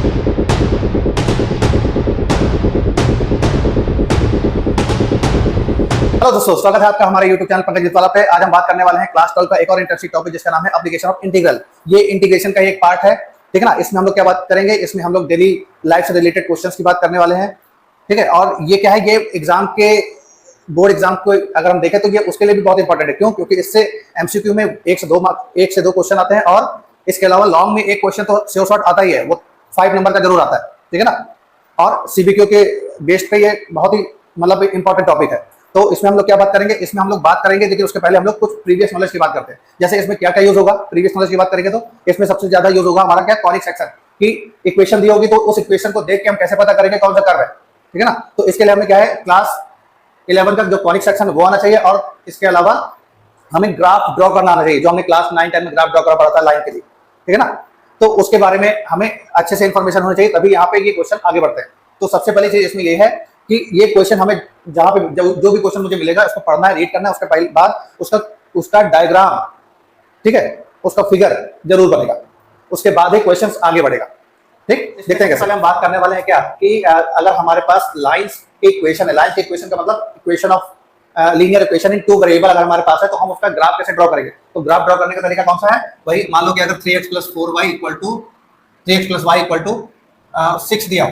Hello दोस्तों, स्वागत है आपका हमारे YouTube चैनल पंकज जितवाला पे। आज हम बात करने वाले हैं क्लास 12 का एक और इंटरेस्टिंग टॉपिक जिसका नाम है एप्लीकेशन ऑफ इंटीग्रल। ये इंटीग्रेशन का एक पार्ट है, ठीक है ना। इसमें हम लोग क्या बात करेंगे, इसमें हम लोग डेली लाइफ से रिलेटेड क्वेश्चंस की बात करने वाले हैं, ठीक है। और ये क्या है, ये एग्जाम के बोर्ड एग्जाम को अगर हम देखें तो ये उसके लिए भी बहुत इंपॉर्टेंट है। क्यों? क्योंकि इससे एमसीक्यू में 1 से 2 क्वेश्चन आते हैं और इसके अलावा लॉन्ग में एक क्वेश्चन तो श्योर शॉर्ट आता ही है, वो 5 नंबर का जरूर आता है, ठीक है ना। और सीबीक्यू के बेस पे ये बहुत ही मतलब इंपॉर्टेंट टॉपिक है। तो इसमें हम लोग क्या बात करेंगे, इसमें हम लोग बात करेंगे, देखिए उसके पहले हम लोग कुछ प्रीवियस नॉलेज की बात करते हैं। जैसे इसमें क्या क्या यूज होगा, प्रीवियस नॉलेज की बात करेंगे तो इसमें सबसे ज्यादा यूज होगा हमारा क्या, कॉनिक सेक्शन की। इक्वेशन दी होगी तो उस इक्वेशन को देख के हम कैसे पता करेंगे कौन सा कर्व है, ठीक है ना। तो इसके लिए हमें क्या है, क्लास 11 का जो कॉनिक सेक्शन वो आना चाहिए और इसके अलावा हमें ग्राफ ड्रॉ करना आना चाहिए, जो हमने क्लास 9-10 में ग्राफ ड्रॉ करा पड़ा था लाइन के लिए, ठीक है ना। तो उसके बारे में हमें अच्छे से इंफॉर्मेशन होनी चाहिए, तभी यहाँ पे ये क्वेश्चन आगे बढ़ते हैं। तो सबसे पहली चीज इसमें ये है कि ये क्वेश्चन हमें जहां पे जो भी क्वेश्चन मुझे मिलेगा उसको पढ़ना है, रीड करना है, उसके बाद उसका डायग्राम, ठीक है, उसका फिगर जरूर बनेगा, उसके बाद ही क्वेश्चन आगे बढ़ेगा, ठीक। देखते हैं। पहले हम बात करने वाले हैं क्या कि अगर हमारे पास लाइंस की इक्वेशन है, लाइंस की इक्वेशन का मतलब equation of linear equation in 2 variable अगर हमारे पास है तो हम उसका ग्राफ कैसे ड्रॉ करेंगे। तो ग्राफ ड्रॉ करने का तरीका कौन सा है, वही मान लो कि अगर 3x + 4y = 6 दिया हो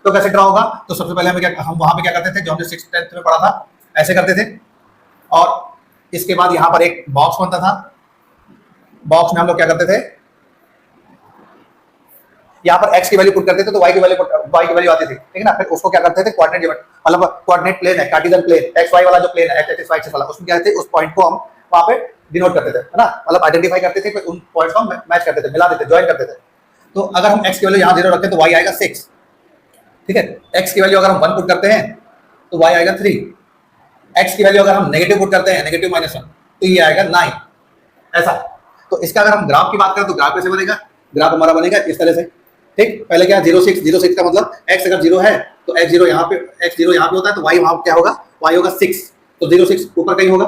तो कैसे ड्रॉ होगा। तो सबसे पहले हम वहां पे क्या करते थे, जो हमने 6th 10th में पढ़ा था, ऐसे करते थे। और इसके बाद यहाँ पर एक बॉक्स बनता था, बॉक्स में हम लोग क्या करते थे, यहाँ पर x की वैल्यू पुट करते थे तो y की वैल्यू आती थी, ठीक है ना। फिर उसको क्या करते थे, कोऑर्डिनेट मतलब कोऑर्डिनेट प्लेन है, कार्टेशियन प्लेन, एक्स वाई वाला जो प्लेन है, एक्स एक्सिस वाई एक्सिस वाला, उसमें क्या थे, उस पॉइंट को हम वहां पे डिनोट करते थे, है ना, मतलब आइडेंटिफाई करते थे, फिर उन पॉइंट्स को मैच करते थे, मिला देते, ज्वाइन करते थे। तो अगर हम x की वैल्यू यहाँ 0 रखते हैं तो y आएगा 6, ठीक है। x की वैल्यू अगर हम 1 पुट करते हैं तो y आएगा 3, x की वैल्यू अगर हम नेगेटिव पुट करते हैं, नेगेटिव -1, तो ये आएगा 9, ऐसा। तो इसका अगर हम ग्राफ की बात करें तो ग्राफ कैसे बनेगा, ग्राफ हमारा बनेगा इस तरह से, ठीक। पहले क्या 0 6 का मतलब x अगर 0 है तो x0 यहाँ पे होता है तो y वहां क्या होगा, y होगा 6, तो 0 6 ऊपर कहीं होगा।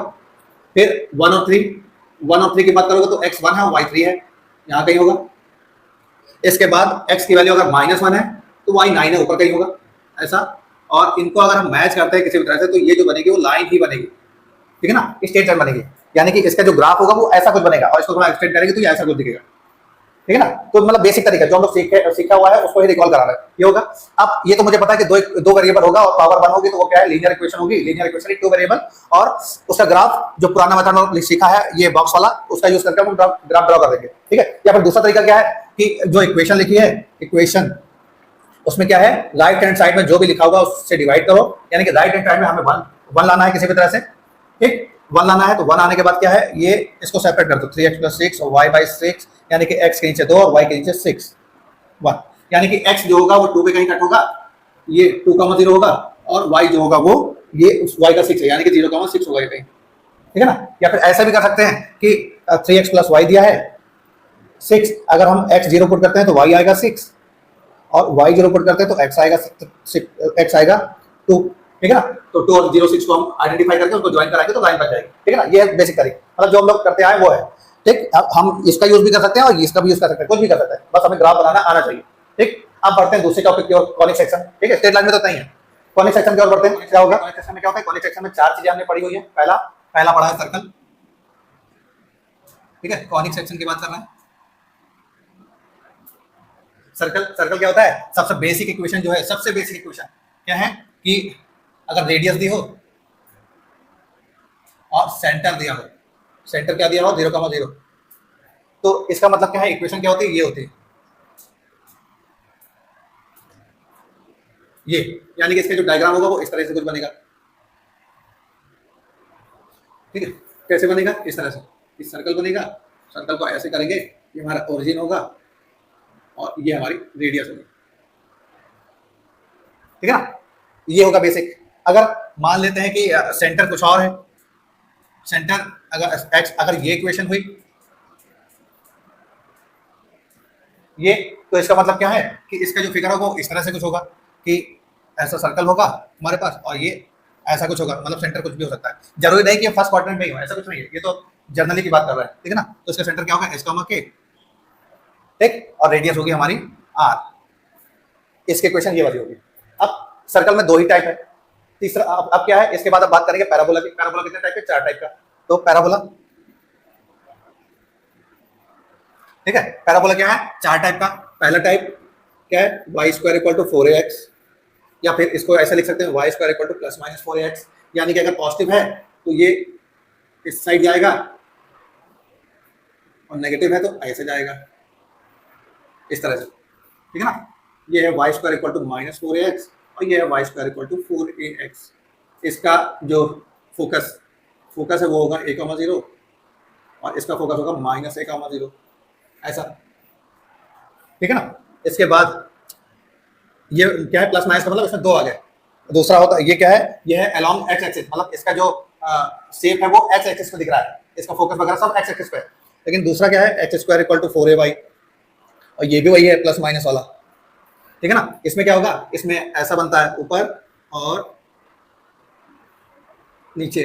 फिर 1 और 3 की बात करोगे तो x 1 है और y 3 है, यहाँ कहीं होगा। इसके बाद x की वैल्यू अगर -1 है तो y 9 है, ऊपर कहीं होगा, ऐसा। और इनको अगर हम मैच करते हैं किसी भी तरह से तो ये जो बनेगी वो लाइन ही बनेगी, ठीक है ना, स्ट्रेट लाइन बनेगी। यानी कि इसका जो ग्राफ होगा वो ऐसा कुछ बनेगा और इसको थोड़ा एक्सटेंड करेंगे तो ये ऐसा कुछ दिखेगा, ठीक है ना। तो मतलब बेसिक तरीका जो हम लोग सीखा हुआ है उसको ही रिकॉल करा रहे हैं, ये होगा। अब ये तो मुझे पता है कि दो वेरिएबल होगा और पावर 1 होगी तो वो क्या है, लीनियर इक्वेशन होगी, लीनियर इक्वेशन इन 2 वेरिएबल। और उसका ग्राफ जो पुराना मेथड सीखा है ये बॉक्स वाला, उसका यूज करके हम ग्राफ ड्रॉ कर देंगे, ठीक है। या फिर दूसरा तरीका क्या है कि जो इक्वेशन लिखी है, इक्वेशन उसमें क्या है, राइट हैंड साइड में जो भी लिखा होगा उससे डिवाइड करो, यानी कि राइट हैंड साइड में हमें 1 लाना है किसी भी तरह से, ठीक। 1 लाना है तो 1 आने के बाद क्या है, ये इसको सेपरेट कर दो, 3x + 6 और y/6, यानी कि x के नीचे 2 और y के नीचे 6 1, यानी कि x जो होगा वो 2 पे कहीं कट होगा, ये 2,0 होगा, और y जो होगा वो ये y का 6 है, यानी कि 0,6 होगा ये कहीं, ठीक है ना। या फिर ऐसा भी कर सकते हैं कि 3x + y दिया है 6, अगर हम x 0 पुट करते हैं तो y आएगा 6 और y 0 पुट करते हैं तो x आएगा 2, ठीक है ना। तो 2 और 0 6 को हम आइडेंटिफाई करके उनको ज्वाइन कराएंगे तो लाइन बन जाएगी, ठीक है ना। ये बेसिक तरीका, मतलब जो हम लोग करते आए वो है, ठीक। हम इसका यूज भी कर सकते हैं और इसका भी यूज कर सकते हैं, कुछ भी कर सकते हैं, बस हमें ग्राफ बनाना आना चाहिए, ठीक। अब बढ़ते हैं दूसरे टॉपिक की ओर, कॉनिक सेक्शन, ठीक है। स्ट्रेट लाइन में तो नहीं है, कॉनिक सेक्शन की ओर बढ़ते हैं। क्या होगा कॉनिक सेक्शन में, क्या होता है, कॉनिक सेक्शन में 4 चीजें हमने पढ़ी हुई है। पहला पढ़ा है सर्कल, ठीक है। कॉनिक सेक्शन की बात कर रहे हैं, सर्कल क्या होता है, सबसे बेसिक इक्वेशन जो है, सबसे बेसिक इक्वेशन क्या है कि अगर रेडियस दी हो और सेंटर दिया हो, सेंटर क्या दिया हो 0,0, तो इसका मतलब क्या है, इक्वेशन क्या होती है, ये होती है ये, यानी कि इसका जो डायग्राम होगा वो इस तरह से कुछ बनेगा, ठीक है। कैसे बनेगा, इस तरह से, इस सर्कल बनेगा, सर्कल को ऐसे करेंगे, ये हमारा ओरिजिन होगा और ये हमारी रेडियस होगी, ठीक है ना। ये होगा बेसिक। अगर मान लेते हैं कि सेंटर कुछ और है, सेंटर अगर x, अगर ये इक्वेशन हुई ये, तो इसका मतलब क्या है कि इसका जो फिगर होगा वो इस तरह से कुछ होगा कि ऐसा सर्कल होगा हमारे पास और ये ऐसा कुछ होगा, मतलब सेंटर कुछ भी हो सकता है, जरूरी नहीं कि फर्स्ट क्वाड्रेंट में ही हो, ऐसा कुछ नहीं है, ये तो जर्नली की बात कर रहा है, ठीक है ना। तो इसका सेंटर क्या होगा, s, k, ठीक, और रेडियस होगी हमारी r, इसके इक्वेशन ये वाली होगी। अब सर्कल में दो ही टाइप है। तीसरा अब क्या है, इसके बाद अब बात करेंगे पैराबोला की। पैराबोला कितने टाइप के, चार टाइप का। तो पैराबोला, ठीक है, पैराबोला क्या है, चार टाइप का। पहला टाइप क्या है, Y square equal to 4ax, या फिर इसको ऐसा लिख सकते हैं Y square equal to plus minus 4ax, यानी कि अगर पॉजिटिव है तो ये इस साइड जाएगा और नेगेटिव है तो ऐसे जाएगा, इस तरह से, ठीक है ना। ये है Y square equal to minus 4ax और ये है Y square equal to 4ax। इसका जो फोकस है वो होगा a,0 और इसका फोकस होगा माइनस a,0, ऐसा, ठीक है ना। इसके बाद ये क्या है, प्लस माइनस का मतलब इसमें दो आ गए। दूसरा होता है ये क्या है, ये है अलोंग एक्स एक्सिस, मतलब इसका जो शेप है वो एक्स एक्सिस पे दिख रहा है, इसका फोकस वगैरह सब एक्स एक्सिस पे है। लेकिन दूसरा क्या है, X square equal to 4ay, और ये भी वही है प्लस माइनस वाला, ठीक है ना। इसमें क्या होगा, इसमें ऐसा बनता है ऊपर और नीचे,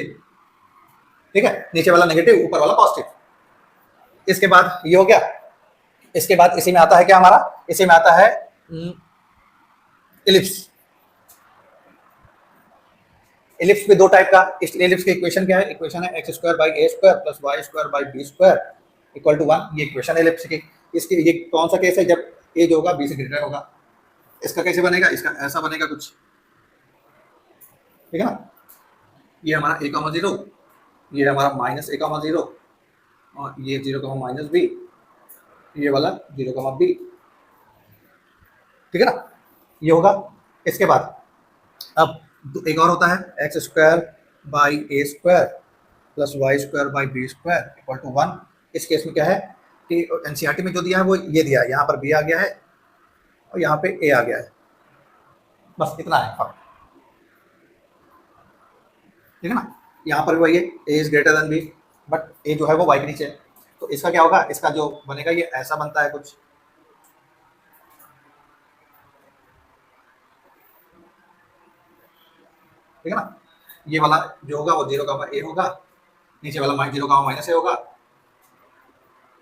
ठीक है, नीचे वाला नेगेटिव ऊपर वाला पॉजिटिव। इसके बाद ये हो गया। इसके बाद इसी में आता है क्या हमारा, इसी में आता है इलिप्स। इलिप्स पे दो टाइप का। इस इलिप्स की इक्वेशन क्या है, इक्वेशन है X square by A square plus Y square by B square equal to 1। ये इक्वेशन है इलिप्स की। इसकी ये कौन सा केस है, जब ए जो होगा बी से ग्रेटर होगा। इसका कैसे बनेगा, इसका ऐसा बनेगा कुछ, ठीक है ना। ये हमारा a,0, ये हमारा माइनस a,0 और ये 0, माइनस बी, ये वाला 0, बी, ठीक है ना, ये होगा। इसके बाद अब एक और होता है X square by A square plus Y square by B square equal to 1। इस केस में क्या है कि एनसीईआरटी में जो दिया है वो ये दिया है, यहाँ पर बी आ गया है और यहाँ पे ए आ गया है, बस इतना है फर्क, ठीक है ना। यहाँ पर भी वही है, A is greater than B, but A जो है वो वाई के नीचे है। तो इसका क्या होगा, इसका जो बनेगा ये ऐसा बनता है कुछ, ठीक है ना। ये वाला जो होगा वो 0, ए होगा, नीचे वाला 0, माइनस ए होगा,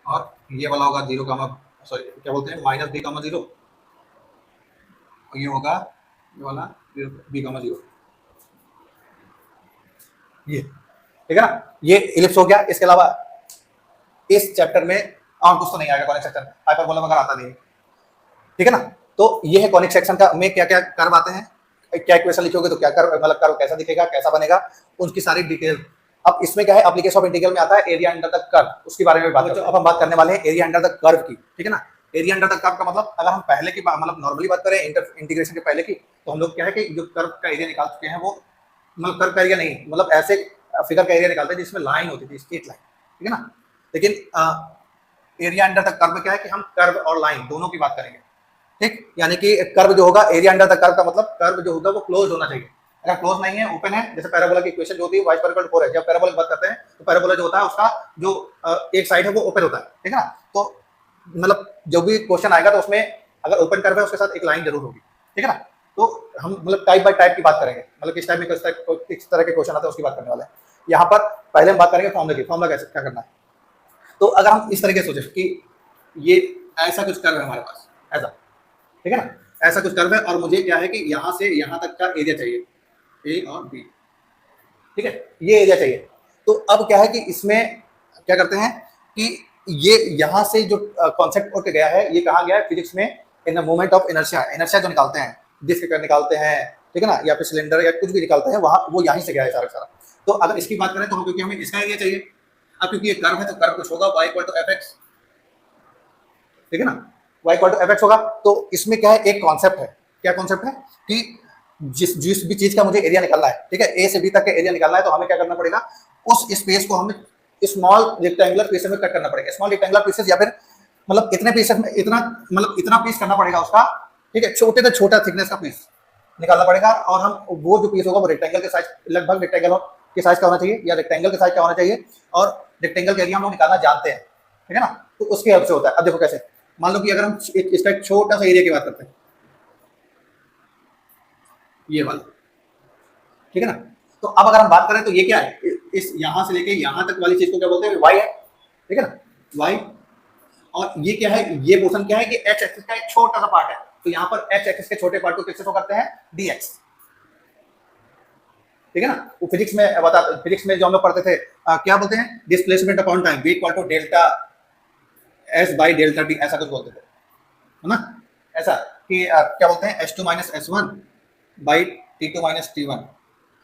और ये वाला होगा 0, सॉरी क्या बोलते हैं माइनस b,0, और ये होगा ये वाला b,0, ये, ठीक है ना। ये इलिप्स हो गया। इसके अलावा इस चैप्टर में और कुछ तो नहीं आएगा, कॉनिक सेक्शन, हाइपरबोला वगैरह आता नहीं, ठीक है ना। तो ये है कॉनिक सेक्शन का में क्या क्या कर्व आते हैं, क्या इक्वेशन लिखोगे तो क्या कर्व, मतलब कर्व कैसा दिखेगा, कैसा बनेगा, उनकी सारी डिटेल। अब इसमें क्या है, एप्लीकेशन ऑफ इंटीग्रल में आता है एरिया अंडर द कर्व, उसके बारे में बात करते हैं। अब हम बात करने वाले हैं एरिया अंडर द कर्व की, ठीक है ना। एरिया अंडर द कर्व का मतलब, अगर हम पहले की मतलब नॉर्मली बात करें इंटीग्रेशन के पहले की, तो हम लोग क्या है कि जो कर्व का एरिया निकाल चुके हैं वो, मतलब कर्व का एरिया नहीं, मतलब ऐसे फिगर का एरिया निकालते हैं जिसमें लाइन होती थी, स्ट्रेट लाइन, ठीक है ना। लेकिन एरिया अंडर द कर्व में क्या है कि हम कर्व और लाइन दोनों की बात करेंगे, ठीक। यानी कि कर्व जो होगा, एरिया अंडर द कर्व का मतलब कर्व जो होगा वो क्लोज होना चाहिए। अगर क्लोज नहीं है, ओपन है, जैसे पैराबोला की इक्वेशन जो होती है y = 4 है। जब पैराबोला की बात करते हैं तो पैराबोला जो होता है उसका जो एक साइड है वो ओपन होता है, ठीक है ना। तो मतलब जो भी क्वेश्चन आएगा तो उसमें अगर ओपन कर्व है उसके साथ एक लाइन जरूर होगी, ठीक है ना। तो हम मतलब टाइप बाय टाइप की बात करेंगे, मतलब किस टाइप में किस तरह के क्वेश्चन आते हैं उसकी बात करने वाले हैं। यहाँ पर पहले हम बात करेंगे फॉर्मूला की, फॉर्मूला कैसे क्या करना है। तो अगर हम इस तरीके से सोचे कि ये ऐसा कुछ कर्व है हमारे पास, ऐसा, ठीक है ना, ऐसा कुछ कर्व है और मुझे क्या है कि यहाँ से यहाँ तक का एरिया चाहिए, ए और बी, ठीक है, ये एरिया चाहिए। तो अब क्या है कि इसमें क्या करते हैं कि ये यहाँ से जो कॉन्सेप्ट उठ के गया है, ये कहाँ गया है फिजिक्स में, in the moment of inertia. Inertia जो निकालते हैं, डिस्क निकालते हैं, ठीक है ना, या फिर सिलेंडर या कुछ भी निकालते हैं, वहाँ वो यहीं से गया है सारा सारा। तो अगर इसकी बात करें तो हम, क्योंकि हमें इसका एरिया चाहिए, अब क्योंकि ये कर्व है तो कर्व कुछ होगा y = fx, ठीक है ना, y = fx होगा। तो इसमें क्या है, एक कॉन्सेप्ट है, क्या कॉन्सेप्ट है कि जिस भी चीज का मुझे एरिया निकालना है, ठीक है, ए से बी तक का एरिया निकालना है, तो हमें क्या करना पड़ेगा, उस स्पेस को हमें स्मॉल रेक्टेंगुलर पीसेस में कट करना पड़ेगा। स्मॉल रेक्टेंगुलर पीसेस या फिर मतलब इतने पीसेस में इतना पीस करना पड़ेगा उसका, ठीक है, छोटे से छोटा थिकनेस का पीस निकालना पड़ेगा। और हम वो जो पीस होगा वो रेक्टेंगल के साइज, लगभग रेक्टेंगल के साइज का होना चाहिए या रेक्टेंगल के साइज का होना चाहिए, और रेक्टेंगल का एरिया हम लोग निकालना जानते हैं, ठीक है ना। तो उसके हेल्प से होता है। अब देखो कैसे, मान लो कि अगर हम इसका एक छोटा सा एरिया की बात करते हैं, ये वाला, ठीक है ना। तो अब अगर हम बात करें तो ये क्या है, इस यहां से लेके यहां तक वाली चीज को क्या बोलते हैं, वाई है, ठीक है ना, वाई। और ये क्या है, ये पोर्शन क्या है कि एक्स एक्सिस का एक छोटा सा पार्ट है, तो यहाँ पर एक्स एक्सिस के छोटे पार्ट को किससे शो करते हैं, dx, ठीक है ना। वो फिजिक्स में बता, फिजिक्स में जो हम लोग पढ़ते थे क्या बोलते हैं, displacement upon time v equal to delta s by delta t, ऐसा कुछ बोलते थे, है ना। ऐसा कि क्या बोलते हैं s2 minus s1 by t2 minus t1,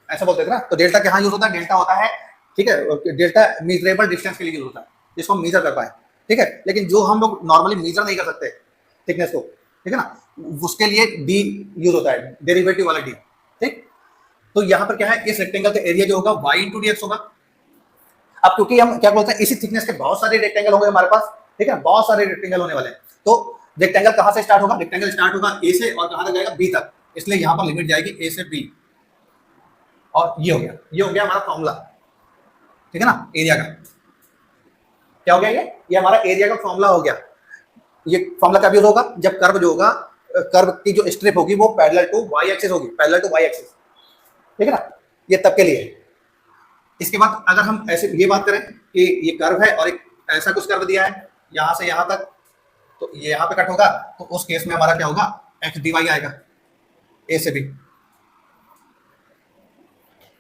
ऐसा बोलते थे ना। तो डेल्टा कहाँ यूज होता है, डेल्टा होता है, ठीक है, डेल्टा मेजरेबल डिस्टेंस के लिए यूज होता है, जिसको हम मेजर कर पाए, ठीक है। लेकिन जो हम लोग नॉर्मली मेजर नहीं कर सकते थिकनेस को, ठीक है ना, उसके लिए डी यूज होता है, डेरिवेटिव वाला डी, ठीक। तो यहाँ पर क्या है, इस रेक्टेंगल का एरिया जो होगा y इंटू डी एक्स होगा। अब क्योंकि हम क्या बोलते हैं, इसी थिकनेस के बहुत सारे रेक्टेंगल होंगे हमारे पास, ठीक है, बहुत सारे रेक्टेंगल होने वाले हैं। तो रेक्टेंगल कहाँ से स्टार्ट होगा, रेक्टेंगल स्टार्ट होगा ए से और कहाँ तक जाएगा, बी तक, इसलिए यहाँ पर लिमिट जाएगी ए से बी, और ये हो गया हमारा फॉर्मूला, ठीक है ना, एरिया का। क्या हो गया, ये हमारा एरिया का फॉर्मूला हो गया। ये फॉर्मूला कब यूज होगा, जब कर्व जो होगा, कर्व की जो स्ट्रिप होगी वो पैरेलल टू वाई एक्सिस होगी, पैरेलल टू वाई एक्सिस, ठीक है ना, ये तब के लिए। इसके बाद अगर हम ऐसे ये बात करें कि ये कर्व है और एक ऐसा कुछ कर्व दिया है यहां से यहां तक, तो ये यहां पे कट होगा, तो उस केस में हमारा क्या होगा, एक्स डी वाई आएगा ए से बी,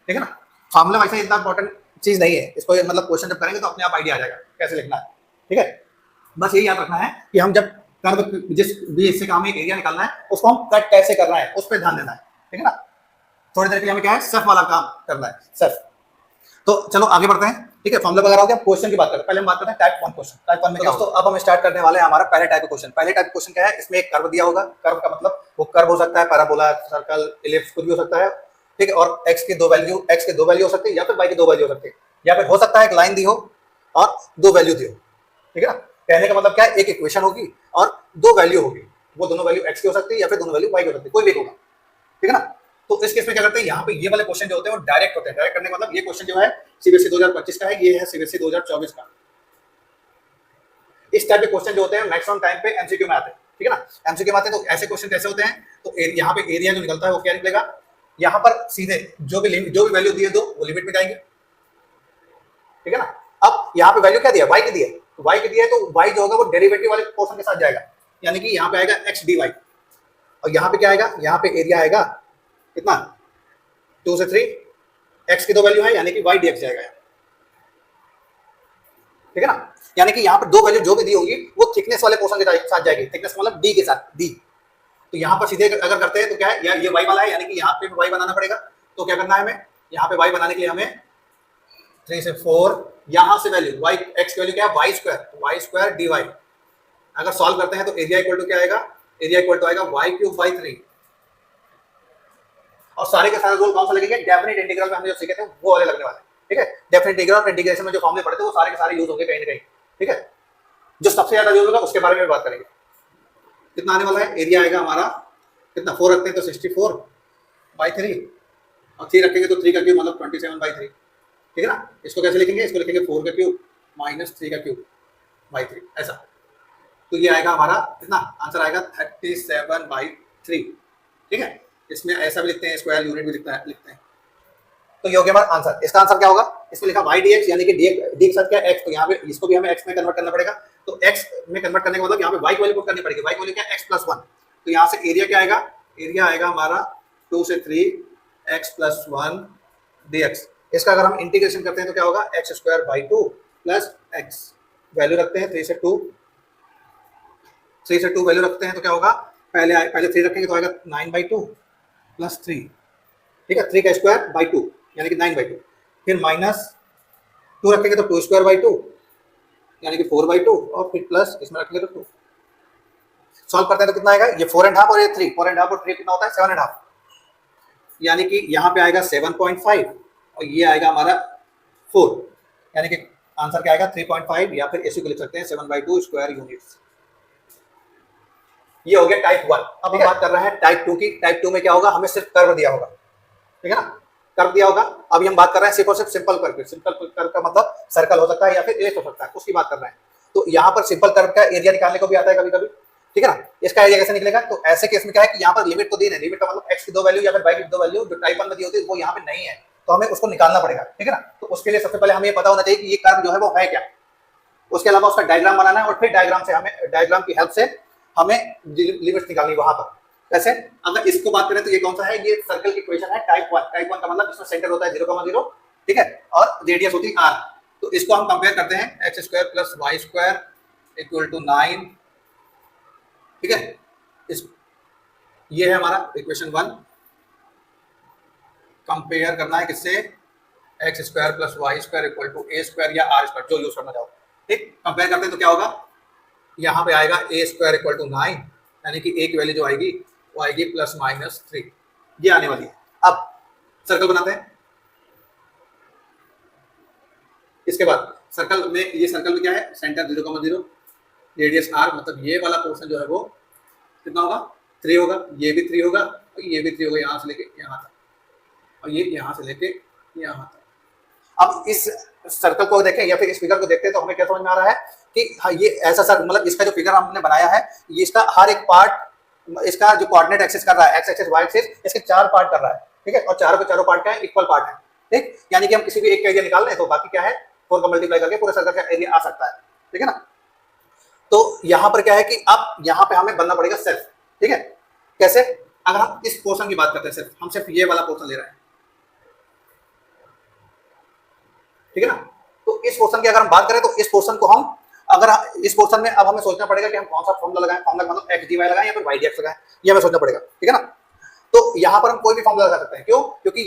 ठीक है ना। फॉर्मूला वैसे इतना इंपॉर्टेंट चीज नहीं है, इसको मतलब क्वेश्चन जब करेंगे तो अपने आप आइडिया आ जाएगा कैसे लिखना है, ठीक है। बस यही याद रखना है कि हम जब कर्व जिस भी हिस्से का हमें एक एरिया निकालना है, उसको हम कट कैसे करना है उस पर ध्यान देना है, ठीक है ना। थोड़ी देर के लिए हमें क्या है, सर्फ वाला काम करना है, सर्फ। तो चलो आगे बढ़ते हैं, ठीक है। फॉर्मूला वगैरह हो गया, क्वेश्चन की बात करते हैं। पहले हम बात करते हैं टाइप 1 क्वेश्चन। टाइप 1 में क्या दोस्तों, अब हम स्टार्ट करने वाले हैं हमारा पहले टाइप का क्वेश्चन। पहले टाइप क्वेश्चन क्या है, इसमें एक कर्व दिया होगा, कर्व का मतलब वो कर्व हो सकता है, पैराबोला, सर्कल, इलिप्स, कुछ भी हो सकता है, ठीक है। और x के दो वैल्यू हो सकती है, या फिर y की दो वैल्यू हो सकती है, या फिर हो सकता है एक लाइन दी हो और दो वैल्यू दी हो, ठीक है ना। कहने का मतलब क्या है, एक इक्वेशन होगी और दो वैल्यू होगी, वो दोनों वैल्यू x की हो सकती है या फिर दोनों वैल्यू y की हो सकती है, कोई भी होगा, ठीक है ना। तो इस केस में क्या करते हैं, यहाँ पे ये वाले क्वेश्चन जो होते हैं वो डायरेक्ट होते हैं। डायरेक्ट करने का मतलब ये क्वेश्चन जो है सीबीएसई 2025 का है, ये है सीबीएसई 2024 का। इस टाइप के क्वेश्चन जो होते हैं मैक्सिमम टाइम पे एमसीक्यू में आते हैं, ठीक है ना। एमसीक्यू में आते हैं तो ऐसे क्वेश्चन कैसे होते हैं, तो यहाँ पे एरिया जो निकलता है वो क्या निकलेगा, यहाँ पर सीधे जो भी वैल्यू दिए दो वो लिमिट में जाएंगे, ठीक है ना। अब यहाँ पे वैल्यू क्या दिया, y की दी है, तो y की दी है तो y जो होगा वो डेरिवेटिव वाले पोर्शन के साथ जाएगा, यानी कि यहाँ पे आएगा x dy, और यहाँ पे क्या आएगा, यहाँ पे एरिया आएगा कितना, 2 से 3, x की दो वैल्यू है यानी कि y dx जाएगा, ठीक है ना। यानी कि यहाँ पर दो वैल्यू जो भी दी होगी वो थिकनेस वाले पोर्शन के साथ जाएगी, थिकनेस मतलब d के साथ, d। तो यहाँ पर सीधे अगर करते हैं तो क्या है, ये y वाला है, यानी कि यहाँ पे y बनाना पड़ेगा। तो क्या करना है हमें, यहाँ पे y बनाने के लिए हमें 3 से 4, यहाँ से वैल्यू y, x की वैल्यू क्या है, y स्क्वायर dy। अगर सॉल्व करते हैं तो एरिया इक्वल टू क्या आएगा, एरिया इक्वल टू आएगा y क्यूब बाई 3। और सारे के सारे रूल कौन सा लगेंगे, डेफिनेट इंटीग्रल में हमने जो सीखे थे वो वाले लगने वाले, ठीक है। डेफिनेट इंटीग्रल और इंटीग्रेशन में जो फॉर्मूले पढ़े थे वो सारे के सारे यूज होंगे कहीं ना कहीं, ठीक है। जो सबसे ज्यादा यूज होगा उसके बारे में बात करेंगे। कितना आने वाला है, एरिया आएगा हमारा कितना, 4 रखते हैं तो 64 बाई 3, और 3 रखेंगे तो 3 का क्यूब मतलब 27 बाई 3, ठीक है ना। इसको कैसे लिखेंगे, इसको लिखेंगे 4 का क्यूब माइनस 3 का क्यूब बाई 3, ऐसा। तो ये आएगा हमारा कितना, आंसर आएगा 37 बाई 3, ठीक है। इसमें ऐसा भी लिखते हैं, स्क्वायर यूनिट भी लिखते हैं। तो ये हो गया हमारा आंसर। इसका आंसर क्या होगा, इसमें लिखा y dx, यानी कि d के साथ क्या x, तो यहाँ पे इसको भी हमें x में कन्वर्ट करना पड़ेगा। तो x में कन्वर्ट करने का मतलब यहाँ पे y की वैल्यू पुट करनी पड़ेगी, y की वैल्यू क्या है, x + 1। तो यहाँ से एरिया क्या आएगा, एरिया आएगा हमारा 2 से 3 x + 1 dx। इसका अगर हम इंटीग्रेशन करते हैं तो क्या होगा, x²/2 प्लस x, वैल्यू रखते हैं 3 से 2 वैल्यू रखते हैं तो क्या होगा, पहले 3 रखेंगे तो आएगा 9/2 प्लस 3, ठीक है, 3 का स्क्वायर बाई 2 यानी कि 9/2, फिर माइनस 2 रखेंगे तो 2²/2 यानी कि 4/2, और फिर प्लस इसमें रखेंगे तो 2। सॉल्व करते हैं तो कितना आएगा, ये 4.5 और ये 3, 4.5 और 3 कितना होता है 7.5, यानी कि यहाँ पे आएगा 7.5 और ये आएगा हमारा 4, यानी कि आंसर क्या आएगा 3.5, या फिर ऐसे को लिख सकते हैं 7/2 स्क्वायर यूनिट्स। ये हो गया टाइप 1। अब हम बात कर रहे हैं टाइप 2 की। टाइप 2 में क्या होगा, हमें सिर्फ कर्व दिया होगा, ठीक है ना, कर्व दिया होगा। अभी हम बात कर रहे हैं सिर्फ और सिर्फ सिंपल कर्व। सिंपल कर्व का मतलब सर्कल हो सकता है या फिर एलिप्स हो सकता है, उसकी बात कर रहे हैं। तो यहाँ पर सिंपल कर्व का एरिया निकालने को भी आता है कभी कभी, ठीक है ना। इसका एरिया कैसे निकलेगा, तो ऐसे केस में क्या है कि यहाँ पर लिमिट तो दी है, लिमिट का मतलब x की दो वैल्यू या फिर y की दो वैल्यू जो टाइप 1 में दी होती है वो यहाँ पे नहीं है, तो हमें उसको निकालना पड़ेगा, ठीक है ना। तो उसके लिए सबसे पहले हमें ये पता होना चाहिए कि ये कर्व जो है वो है क्या, उसके अलावा उसका डायग्राम बनाना है, और फिर डायग्राम की हेल्प से हमें लिमिट्स निकालनी वहां पर। कैसे? अगर इसको बात करें तो ये कौन सा है, ये सर्कल की इक्वेशन है टाइप 1। टाइप 1 का मतलब जिसमें सेंटर होता है 0,0, ठीक है, और रेडियस होती है r। तो इसको हम कंपेयर करते हैं x² + y² = 9, ठीक है। इस ये है हमारा इक्वेशन 1। कंपेयर करना है किससे, x² + y² = a² या r², जो यूज करना चाहो, ठीक। कंपेयर करते हैं तो क्या होगा, यहाँ पे आएगा a² = 9, यानी कि a की वैल्यू जो आएगी वो आएगी ±3, ये आने वाली है। अब सर्कल बनाते हैं। इसके बाद सर्कल में, ये सर्कल में क्या है, सेंटर 0,0, रेडियस r, मतलब ये वाला पोर्शन जो है वो कितना होगा, 3 होगा, ये भी 3 होगा और ये भी 3 होगा, यहाँ से लेके यहाँ तक, और ये यहाँ से लेके यहाँ तक। अब इस सर्कल को देखें या फिर इस फिगर को देखते हैं तो हमें क्या समझ में आ रहा है कि हाँ, ये ऐसा सर, मतलब इसका जो फिगर हमने बनाया है, ये इसका हर एक पार्ट, इसका जो कोऑर्डिनेट एक्सिस कर रहा है, एक्स एक्सिस वाई एक्सिस, इसके 4 पार्ट कर रहा है, ठीक है, और चारों के चारों पार्ट क्या है, इक्वल पार्ट है, ठीक। यानी कि हम किसी भी एक का एरिया निकाल लें तो बाकी क्या है, 4 का मल्टीप्लाई करके पूरे सर्कल का एरिया आ सकता है, ठीक है ना। तो यहाँ पर क्या है कि अब यहाँ पे हमें बनना पड़ेगा सेल्फ, ठीक है। कैसे? अगर हम इस पोर्शन की बात करते हैं, सिर्फ हम सिर्फ ये वाला पोर्शन ले रहे हैं, ठीक है ना। तो इस पोर्शन की अगर हम बात करें तो इस पोर्शन को हम, अगर इस पोर्शन में अब हमें सोचना पड़ेगा कि हम कौन सा फॉर्मूला लगाएं, फॉर्मूला मतलब x dy लगाएं या फिर y dx लगाएं, ये हमें सोचना पड़ेगा, ठीक है ना। तो यहाँ पर हम कोई भी फॉर्मूला लगा सकते हैं, क्यों? क्योंकि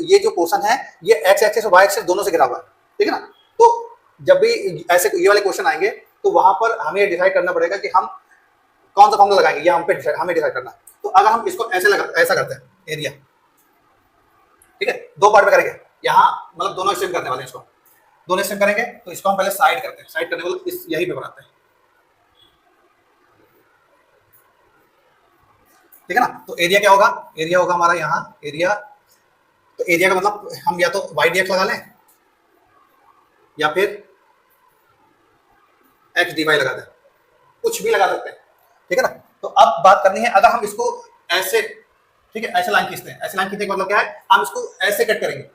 ये जो पोर्शन है ये x एक्सिस और y एक्सिस दोनों से घिरा हुआ है, ठीक है ना। तो जब भी ऐसे ये वाले क्वेश्चन आएंगे तो वहां पर हमें डिसाइड करना पड़ेगा कि हम कौन सा फॉर्मूला लगाएंगे, ये हमें डिसाइड करना है। तो अगर हम इसको ऐसा करते हैं, एरिया, ठीक है, 2 पार्ट में करेंगे, यहाँ मतलब दोनों स्ट्रीम करने वाले हैं, इसको दोनों स्ट्रीम करेंगे तो इसको हम पहले साइड करते हैं, साइड करने वाले इस यही पे बनाते हैं, ठीक है ना। तो एरिया क्या होगा, एरिया होगा हमारा यहाँ एरिया, तो एरिया का मतलब हम या तो y dx लगा लें या फिर x dy लगा दें, कुछ भी लगा सकते हैं, ठीक है ना। तो अब बात करनी है, अगर हम इसको ऐसे, ठीक है, ऐसे लाइन खींचते हैं, ऐसे लाइन खींचने का मतलब क्या है, हम इसको ऐसे कट करेंगे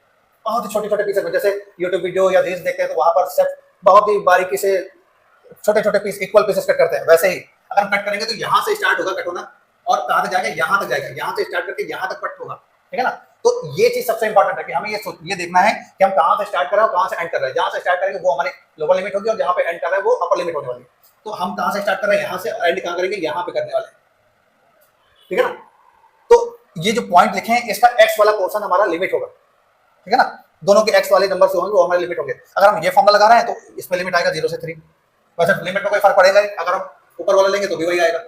बहुत ही छोटे छोटे पीसेस में, जैसे यूट्यूब वीडियो या रील्स देखते हैं तो वहां पर सिर्फ बहुत ही बारीकी से छोटे छोटे पीस, इक्वल पीसेस कट करते हैं, वैसे ही अगर हम कट करेंगे तो यहाँ से स्टार्ट होगा कट होना और कहाँ तक जाएगा, यहाँ तक जाएगा, यहाँ से स्टार्ट करके यहाँ तक कट होगा, ठीक है ना। तो ये चीज सबसे इंपॉर्टेंट है कि हमें ये देखना है कि हम कहाँ से स्टार्ट कर रहे हैं और कहाँ से एंड कर रहे हैं। जहाँ से स्टार्ट करेंगे वो हमारी लोअर लिमिट होगी और जहाँ पे एंड कर रहे हैं वो अपर लिमिट होने वाली है। तो हम कहाँ से स्टार्ट कर रहे हैं, यहाँ से, एंड कहाँ करेंगे, यहाँ पे करने वाले हैं, ठीक है ना। तो ये जो पॉइंट लिखे हैं इसका एक्स वाला पोर्शन हमारा लिमिट होगा, ठीक है ना। दोनों के एक्स वाले नंबर से होंगे वो हमारे लिमिट होंगे। अगर हम ये फॉर्मूला लगा रहे हैं तो इसमें लिमिट आएगा 0 से 3, वैसे लिमिट में कोई फर्क पड़ेगा नहीं, अगर हम ऊपर वाला लेंगे तो भी वही आएगा,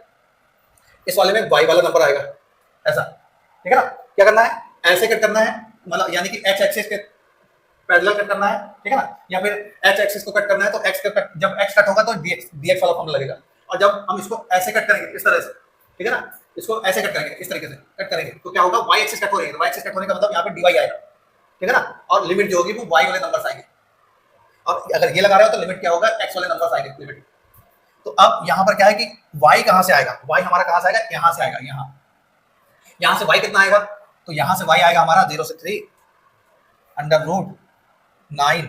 इस वाले में y वाला नंबर आएगा, ऐसा, ठीक है ना। क्या करना है, ऐसे कट करना है, मतलब यानी कि x एक्सिस के पैरेलल कट करना है, ठीक है ना, या फिर h एक्सिस को कट करना है तो x का कट, जब x कट होगा तो dx वाला फॉर्मूला लगेगा, और जब हम इसको ऐसे कट करेंगे इस तरह से, ठीक है ना, इसको ऐसे कट करेंगे, इस तरीके से कट करेंगे तो क्या होगा, y एक्सिस कट हो रही है, y एक्सिस कट होने का मतलब यहाँ पे dy आएगा, ठीक है ना, और लिमिट जो होगी वो y वाले नंबर आएंगे, और अगर ये लगा रहे हो तो लिमिट क्या होगा, x वाले नंबर आएंगे लिमिट। तो अब यहाँ पर क्या है कि y कहाँ से आएगा, y हमारा कहाँ से आएगा, यहाँ से आएगा, यहाँ से y कितना आएगा, तो यहाँ से y आएगा हमारा 0 से 3 √9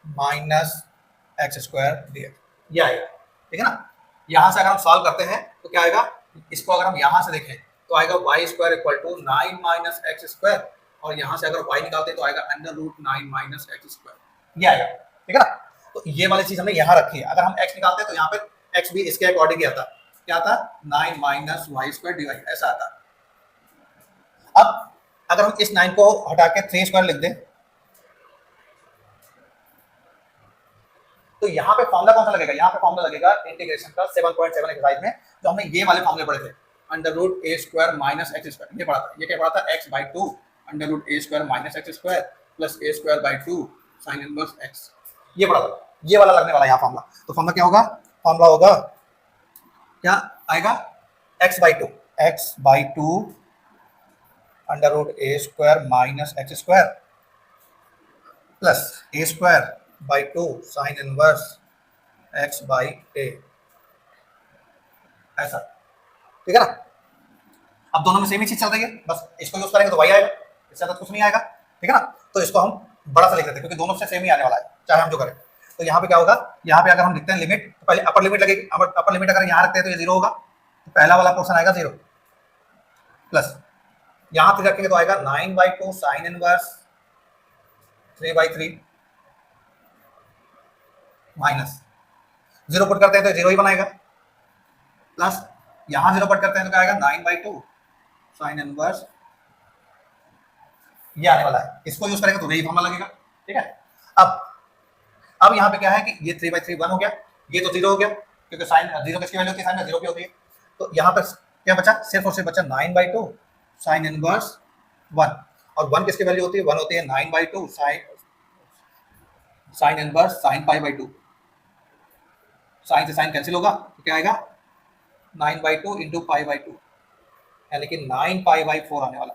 माइनस x² dx, ये आएगा, ठीक है ना। यहाँ से अगर हम सॉल्व करते हैं तो क्या आएगा, इसको अगर हम यहाँ से देखें तो आएगा y² = 9 माइनस x², और यहाँ से अगर y निकालते हैं तो आएगा √9 माइनस x², ये आएगा, ठीक है ना। तो ये वाली चीज हमने यहाँ रखी है। अगर हम x निकालते हैं तो यहाँ पे x भी इसके अकॉर्डिंग ही आता, क्या आता, 9 माइनस y² dy, ऐसा आता। अब अगर हम इस 9 को हटा के 3² लिख दें तो यहाँ पे फॉर्मूला कौन सा लगेगा, यहाँ पे फॉर्मूला लगेगा इंटीग्रेशन का 7.7 एक्सरसाइज में, जो हमने ये वाले फॉर्मूले पढ़े थे, √a² माइनस x², ये पढ़ा था, ये क्या पढ़ा था, x/2 √a² minus x² plus a²/2 sin inverse x, ये पढ़ा था, ये वाला लगने वाला यहाँ फॉर्मूला। तो फॉर्मूला क्या होगा, फॉर्मूला होगा क्या आएगा, x/2 √a² minus x² plus a²/2 sine inverse x/a, ऐसा, ठीक है ना। अब दोनों में सेम ही चीज चल रही है, बस इसको यूज करेंगे तो y आएगा, इससे ज्यादा कुछ नहीं आएगा, ठीक है ना। तो इसको हम बड़ा सा लिख देते हैं क्योंकि दोनों से सेम ही आने वाला है चाहे हम जो करें। तो यहाँ पे क्या होगा, यहाँ पे अगर हम लिखते हैं लिमिट तो पहले अपर लिमिट लगेगी, अपर लिमिट अगर यहाँ रखते हैं तो ये 0 होगा, तो पहला वाला पोर्शन आएगा 0 प्लस यहां 3 रखेंगे तो आएगा 9/2 साइन इनवर्स 3/3 माइनस 0 पुट करते हैं तो 0 ही बनाएगा प्लस यहां 0 पुट करते हैं तो क्या आएगा 9/2 साइन इनवर्स ये आने वाला है। इसको यूज करेंगे तो यही फॉर्मूला लगेगा। ठीक है, अब यहाँ पे क्या है कि ये 3/3 1 हो गया, ये तो 0 हो गया क्योंकि साइन 0 किसकी वैल्यू होती है, साइन में 0 की होती है। तो यहाँ पर क्या बचा, सिर्फ और सिर्फ बचा 9/2 साइन इनवर्स 1 और 1 किसकी वैल्यू होती है, 1 होती है 9/2 साइन इनवर्स साइन π/2। साइन से साइन कैंसिल होगा तो क्या आएगा 9/2 इंटू π/2 यानी कि 9π/4 आने वाला।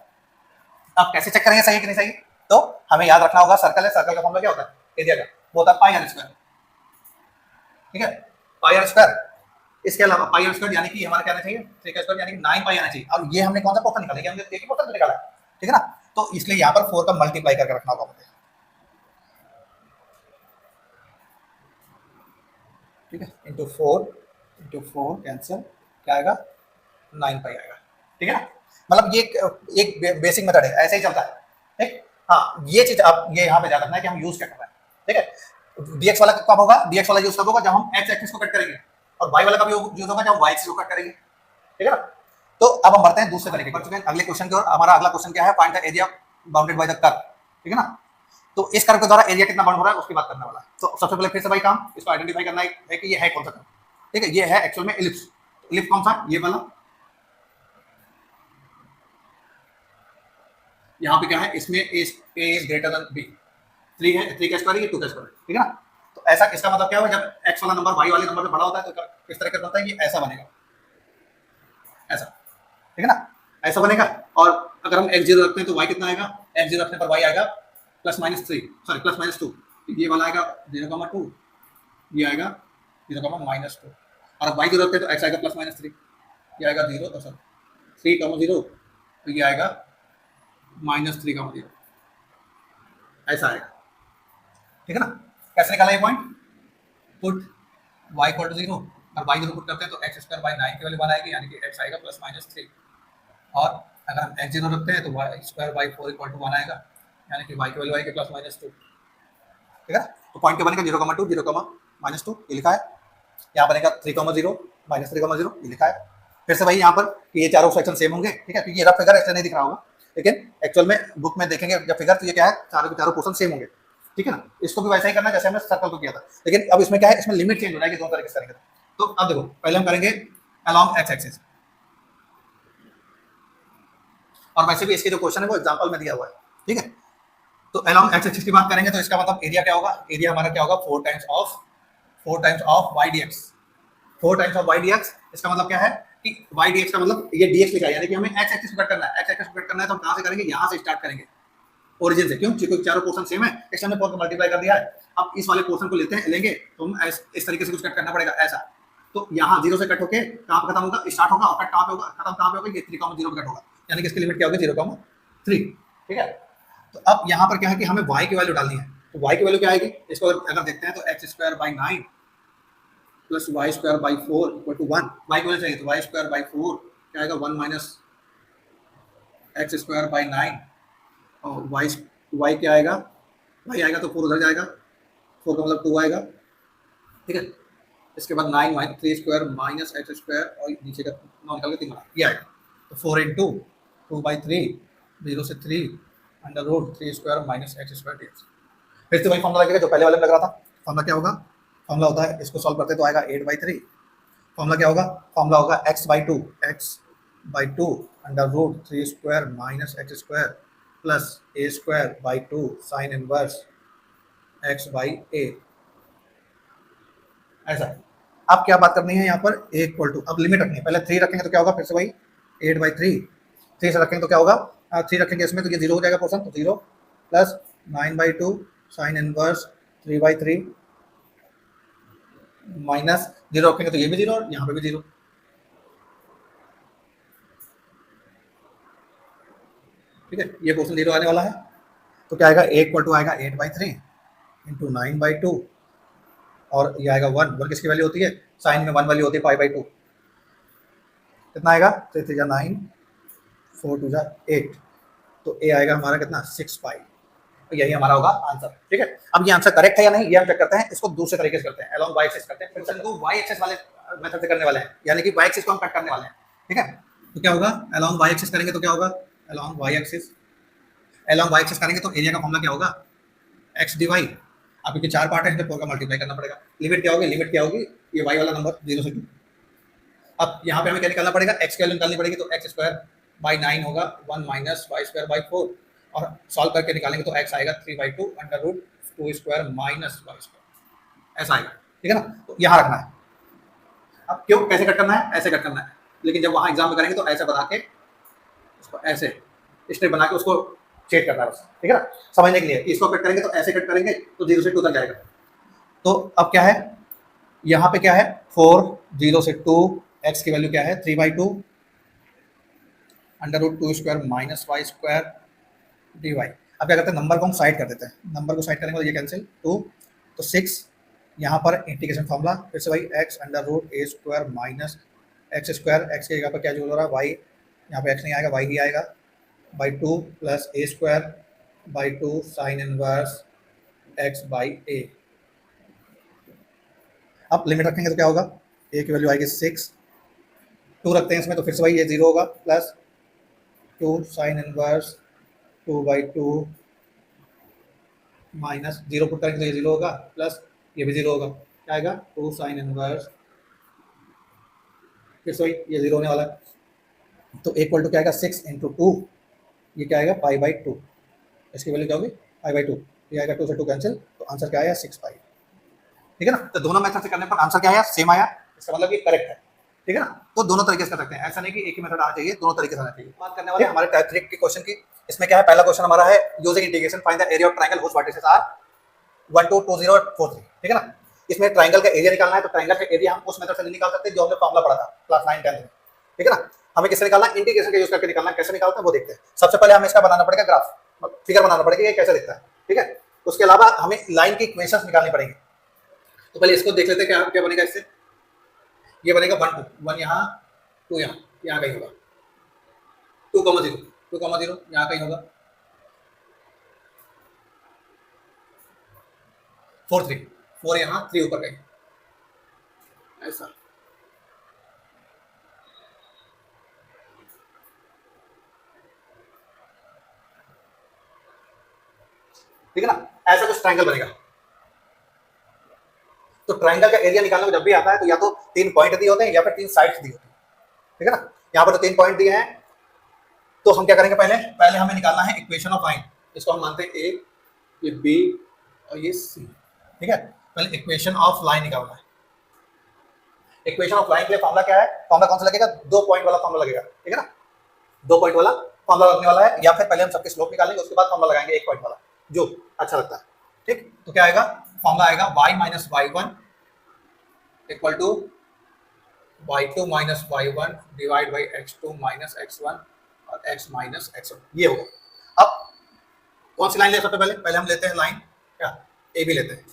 अब कैसे चेक करेंगे सही है कि नहीं सही, तो हमें याद रखना होगा सर्कल है, सर्कल का फॉर्मूला क्या होता है, एरिया का, वो होता है πr²। ठीक है, πr²। इसके अलावा πr² यानी कि हमारा क्या आना चाहिए 3k² यानी कि 9π आना चाहिए। अब ये हमने कौन सा पोर्शन निकाला, हमने एक ही पोर्शन निकाला है। ठीक है ना, तो इसलिए यहाँ पर 4 का मल्टीप्लाई करके रखना होगा मुझे। ठीक है, इंटू 4 कैंसिल क्या आएगा 9π आएगा। ठीक है ना, मतलब ये एक बेसिक मेथड है, ऐसे ही चलता है। ठीक, हाँ ये चीज आप ये यहाँ पे याद रखना है कि हम यूज क्या कर रहे हैं। ठीक है, dx वाला कब होगा, dx वाला यूज कब होगा जब हम x एक्सिस को कट करेंगे, और y वाला कब यूज होगा जब हम y एक्सिस को कट करेंगे। ठीक है ना, तो अब हम बढ़ते हैं दूसरे तरीके पर चुके हैं अगले क्वेश्चन की ओर। हमारा अगला क्वेश्चन क्या है, find the area bounded by the curve. ठीक है ना, तो इस कर्व के द्वारा एरिया कितना बाउंड हो रहा है उसकी बात करने वाला है। तो सबसे पहले फिर से भाई काम इसको आइडेंटिफाई करना है कि ये है कौन सा कर्व। ठीक है, ये है एक्चुअल में इलिप्स। इलिप्स कौन सा, ये वाला। यहाँ पे क्या है, इसमें a is greater than b, 3 है, 3k² ये 2k²। ठीक है ना, तो ऐसा इसका मतलब क्या होगा, जब x वाला नंबर y वाले नंबर से बड़ा होता है तो किस तरह का बनता है, ये ऐसा बनेगा, ऐसा। ठीक है ना, ऐसा बनेगा। और अगर हम x0 रखते हैं तो y कितना आएगा, x0 रखने पर y आएगा +-3 ये वाला आएगा 0,2, ये आएगा 0,-2। और अब y0 रखते हैं तो x आएगा +-3, ये आएगा 3,0 तो ये आएगा -3,0 ऐसा आएगा। ठीक है ना, कैसे निकाला ये पॉइंट, पुट y = 0 और y0 पुट करते हैं तो x²/9 की वैल्यू 1 आएगी यानी कि x आएगा +-3। और अगर हम x0 रखते हैं तो y²/4 = 1 आएगा यानी कि y की वैल्यू आएगी +-2। ठीक है, तो पॉइंट क्या बनेगा 0,2 0,-2 ये लिखा है। यहाँ बनेगा 3,0 -3,0 ये लिखा है। फिर से भाई यहाँ पर कि ये चारों सेक्शन सेम होंगे। ठीक है, क्योंकि ये रफ फिगर ऐसे नहीं दिख रहा होगा, लेकिन एक्चुअल में बुक में देखेंगे जब फिगर तो ये क्या है, चारों के चारों पोर्शन सेम होंगे। ठीक है ना, इसको भी वैसा ही करना है जैसे हमने सर्कल को किया था, लेकिन अब इसमें क्या है, इसमें लिमिट चेंज हो जाएगी दोनों तरीके से करेंगे। तो अब देखो पहले हम करेंगे अलोंग एक्स एक्सिस, और वैसे भी इसके जो क्वेश्चन है वो एग्जांपल में दिया हुआ है। ठीक है, तो अलोंग एक्स एक्सिस की बात करेंगे तो इसका मतलब एरिया क्या होगा, एरिया हमारा क्या होगा 4 times of y dx। 4 times of y dx, इसका मतलब क्या है कि y dx का मतलब ये dx लिखा है यानी कि हमें x एक्सिस को कट करना है। x एक्सिस को कट करना है तो हम कहां से करेंगे, यहां से स्टार्ट करेंगे ओरिजिन से, क्यों, क्योंकि चारों पोर्शन सेम है, x हमने 4 को मल्टीप्लाई कर दिया है। अब इस वाले पोर्शन को लेंगे तो हम इस तरीके से कुछ कट करना पड़ेगा ऐसा। तो यहाँ 0 से कट होके कहां पे खत्म होगा, स्टार्ट होगा, और कट कहां पे होगा, खत्म कहां पे होगा, ये 3,0 पे कट होगा यानी कि इसकी लिमिट क्या होगी 0,3। ठीक है, तो अब यहाँ पर क्या है कि हमें y की वैल्यू डालनी है। तो y की वैल्यू क्या आएगी, इसको अगर देखते हैं तो x²/9 + y²/4 = 1। y की वैल्यू चाहिए तो y²/4 क्या आएगा 1 - x²/9 और y क्या आएगा, y आएगा तो 4 उधर जाएगा, 4 का मतलब 2 आएगा। ठीक है, इसके बाद 9 - 3² - x² और नीचे का 9 निकाल के 3 बना ये आएगा। तो 4 × 2/3 0 से 3 √3² - x² dx। फिर से वही फॉर्मूला लगेगा जो पहले वाले में लग रहा था। फॉर्मूला क्या होगा, फॉर्मूला होता है, इसको सॉल्व करते तो आएगा 8/3। फॉर्मूला क्या होगा, फॉर्मूला होगा x/2 √3² - x² plus a²/2 sine inverse x/a। ऐसा अब क्या बात करनी है यहाँ पर, a = अब लिमिट रखनी है। पहले 3 रखेंगे तो क्या होगा, फिर से वही 8/3। 3 से रखेंगे तो क्या होगा, 3 रखेंगे इसमें तो ये 0 हो जाएगा पोर्शन, तो 0 प्लस 9/2 साइन इनवर्स 3/3 माइनस 0 रखेंगे तो ये भी 0 और यहाँ पे भी 0। ठीक है, ये पोर्शन 0 आने वाला है। तो क्या आएगा, a = आएगा 8/3 × 9/2 और ये आएगा 1 किसकी वैल्यू होती है, साइन में 1 वैल्यू होती है π/2। कितना आएगा, 3 3 9, 4 2 8, तो ए आएगा हमारा कितना 6 पाई। तो यही हमारा होगा आंसर। ठीक है, अब ये आंसर करेक्ट है या नहीं ये हम चेक करते हैं, इसको दूसरे तरीके से करते हैं, अलोंग वाई एक्सिस करते हैं, फिर इनको वाई एक्सिस वाले मेथड से करने वाले हैं, यानी कि वाई एक्सिस को हम कट करने वाले हैं। ठीक है, तो क्या होगा, अलोंग वाई एक्सिस करेंगे तो क्या होगा, अलोंग वाई एक्सिस करेंगे तो एरिया का फॉर्मूला क्या होगा, एक्स डी वाई। अब क्योंकि 4 पार्ट है तो 4 का मल्टीप्लाई करना पड़ेगा। लिमिट क्या होगी, ये वाई वाला नंबर 0 से 2। अब यहाँ पे हमें क्या निकालना पड़ेगा, एक्स की वैल्यू निकालनी पड़ेगी, तो एक्स स्क्वायर बाई 9 होगा 1 माइनस वाई स्क्वायर बाई 4, और सॉल्व करके निकालेंगे तो एक्स आएगा 3/2 under root 2 square minus Y square, ऐसा आएगा। ठीक है ना, तो यहाँ रखना है। अब क्यों, कैसे कट करना है, ऐसे कट करना है, लेकिन जब वहाँ एग्जाम में करेंगे तो ऐसे बना के उसको ऐसे स्टेप बना के उसको चेक करना है बस। ठीक है ना, समझने के लिए इसको कट करेंगे तो ऐसे कट करेंगे तो 0 से 2 तक जाएगा। तो अब क्या है, यहाँ पे क्या है 4 0 से 2, एक्स की वैल्यू क्या है 3/2 under root 2 square minus Y square D Y. अब क्या करते हैं, नंबर को हम साइड कर देते हैं, नंबर को साइड करेंगे तो ये कैंसिल 2, तो 6 यहाँ पर इंटीग्रेशन फॉर्मूला फिर से भाई x under root A square minus x square, x के जगह पर क्या जो हो रहा है वाई, यहाँ पे एक्स नहीं आएगा वाई ही आएगा, by 2 plus A square by 2 sine inverse x by A. अब लिमिट रखेंगे तो क्या होगा, ए की वैल्यू आएगी 6, 2 रखते हैं इसमें तो फिर से भाई ये 0 होगा, plus 2 sine inverse 2/2 minus 0 put करेंगे तो ये 0 होगा, प्लस ये भी 0 होगा, क्या आएगा 2 साइन इनवर्स, फिर से ये 0 होने वाला है, तो इक्वल टू क्या आएगा 6 इंटू 2, ये क्या आएगा π/2, इसकी वैल्यू क्या होगी π/2, ये आएगा 2 से 2 कैंसिल, तो आंसर क्या आया 6 पाई। ठीक है ना, तो दोनों मेथड से करने पर आंसर क्या आया, सेम आया, इसका मतलब ये करेक्ट है। ठीक है ना, तो दोनों तरीके से कर सकते हैं, ऐसा नहीं कि एक ही मेथड आना चाहिए, दोनों तरीके से आना चाहिए। बात करने वाले हमारे टाइप 3 के क्वेश्चन की, इसमें क्या है, पहला क्वेश्चन हमारा है using integration find the area of triangle whose vertices are 1 2 2 0 4 3। ठीक है ना, इसमें ट्रायंगल का एरिया निकालना है, तो ट्रायंगल का एरिया हम उस मेथड से नहीं निकाल सकते जो हमने फॉर्मूला पढ़ा था क्लास 9 10 में। ठीक है ना, हमें किससे निकालना है, इंटीग्रेशन का यूज करके निकालना है, कैसे निकालते हैं वो देखते हैं। सबसे पहले हमें इसका बनाना पड़ेगा ग्राफ, फिगर बनाना पड़ेगा ये कैसे दिखता है। ठीक है, उसके अलावा हमें लाइन की इक्वेशंस निकालनी पड़ेंगी, तो पहले इसको देख लेते हैं क्या क्या बनेगा इससे। ये बनेगा 1 2 1 यहाँ 2 यहाँ कहीं होगा, 2,0 यहाँ कहीं होगा, 4 3 4 यहाँ 3 ऊपर कहीं, ऐसा। ठीक है ना, ऐसा कुछ ट्रायंगल बनेगा। तो ट्रायंगल का एरिया निकालने को जब भी आता है तो या तो 3 पॉइंट दिए होते हैं या फिर 3 साइड्स दी होती है। ठीक है ना, यहाँ पर तो 3 पॉइंट दिए हैं, तो हम क्या करेंगे, पहले हमें निकालना है इक्वेशन ऑफ लाइन, इसको हम मानते हैं ए, ये बी और ये सी। ठीक है, पहले इक्वेशन ऑफ लाइन निकालना है। इक्वेशन ऑफ लाइन के लिए फॉर्मूला क्या है, फॉर्मूला कौन सा लगेगा, 2 पॉइंट वाला फॉर्मूला लगेगा। ठीक है ना, 2 पॉइंट वाला फॉर्मूला लगने वाला है, या फिर पहले हम सबके स्लोप निकालेंगे उसके बाद फॉर्मूला लगाएंगे 1 पॉइंट वाला जो अच्छा लगता है। ठीक, तो क्या आएगा, फॉर्मूला आएगा y minus y1 equal to y2 minus y1 divide by x2 minus x1 और x माइनस x1, ये होगा। अब कौन सी लाइन ले सकते, पहले हम लेते हैं लाइन क्या, ए बी लेते हैं,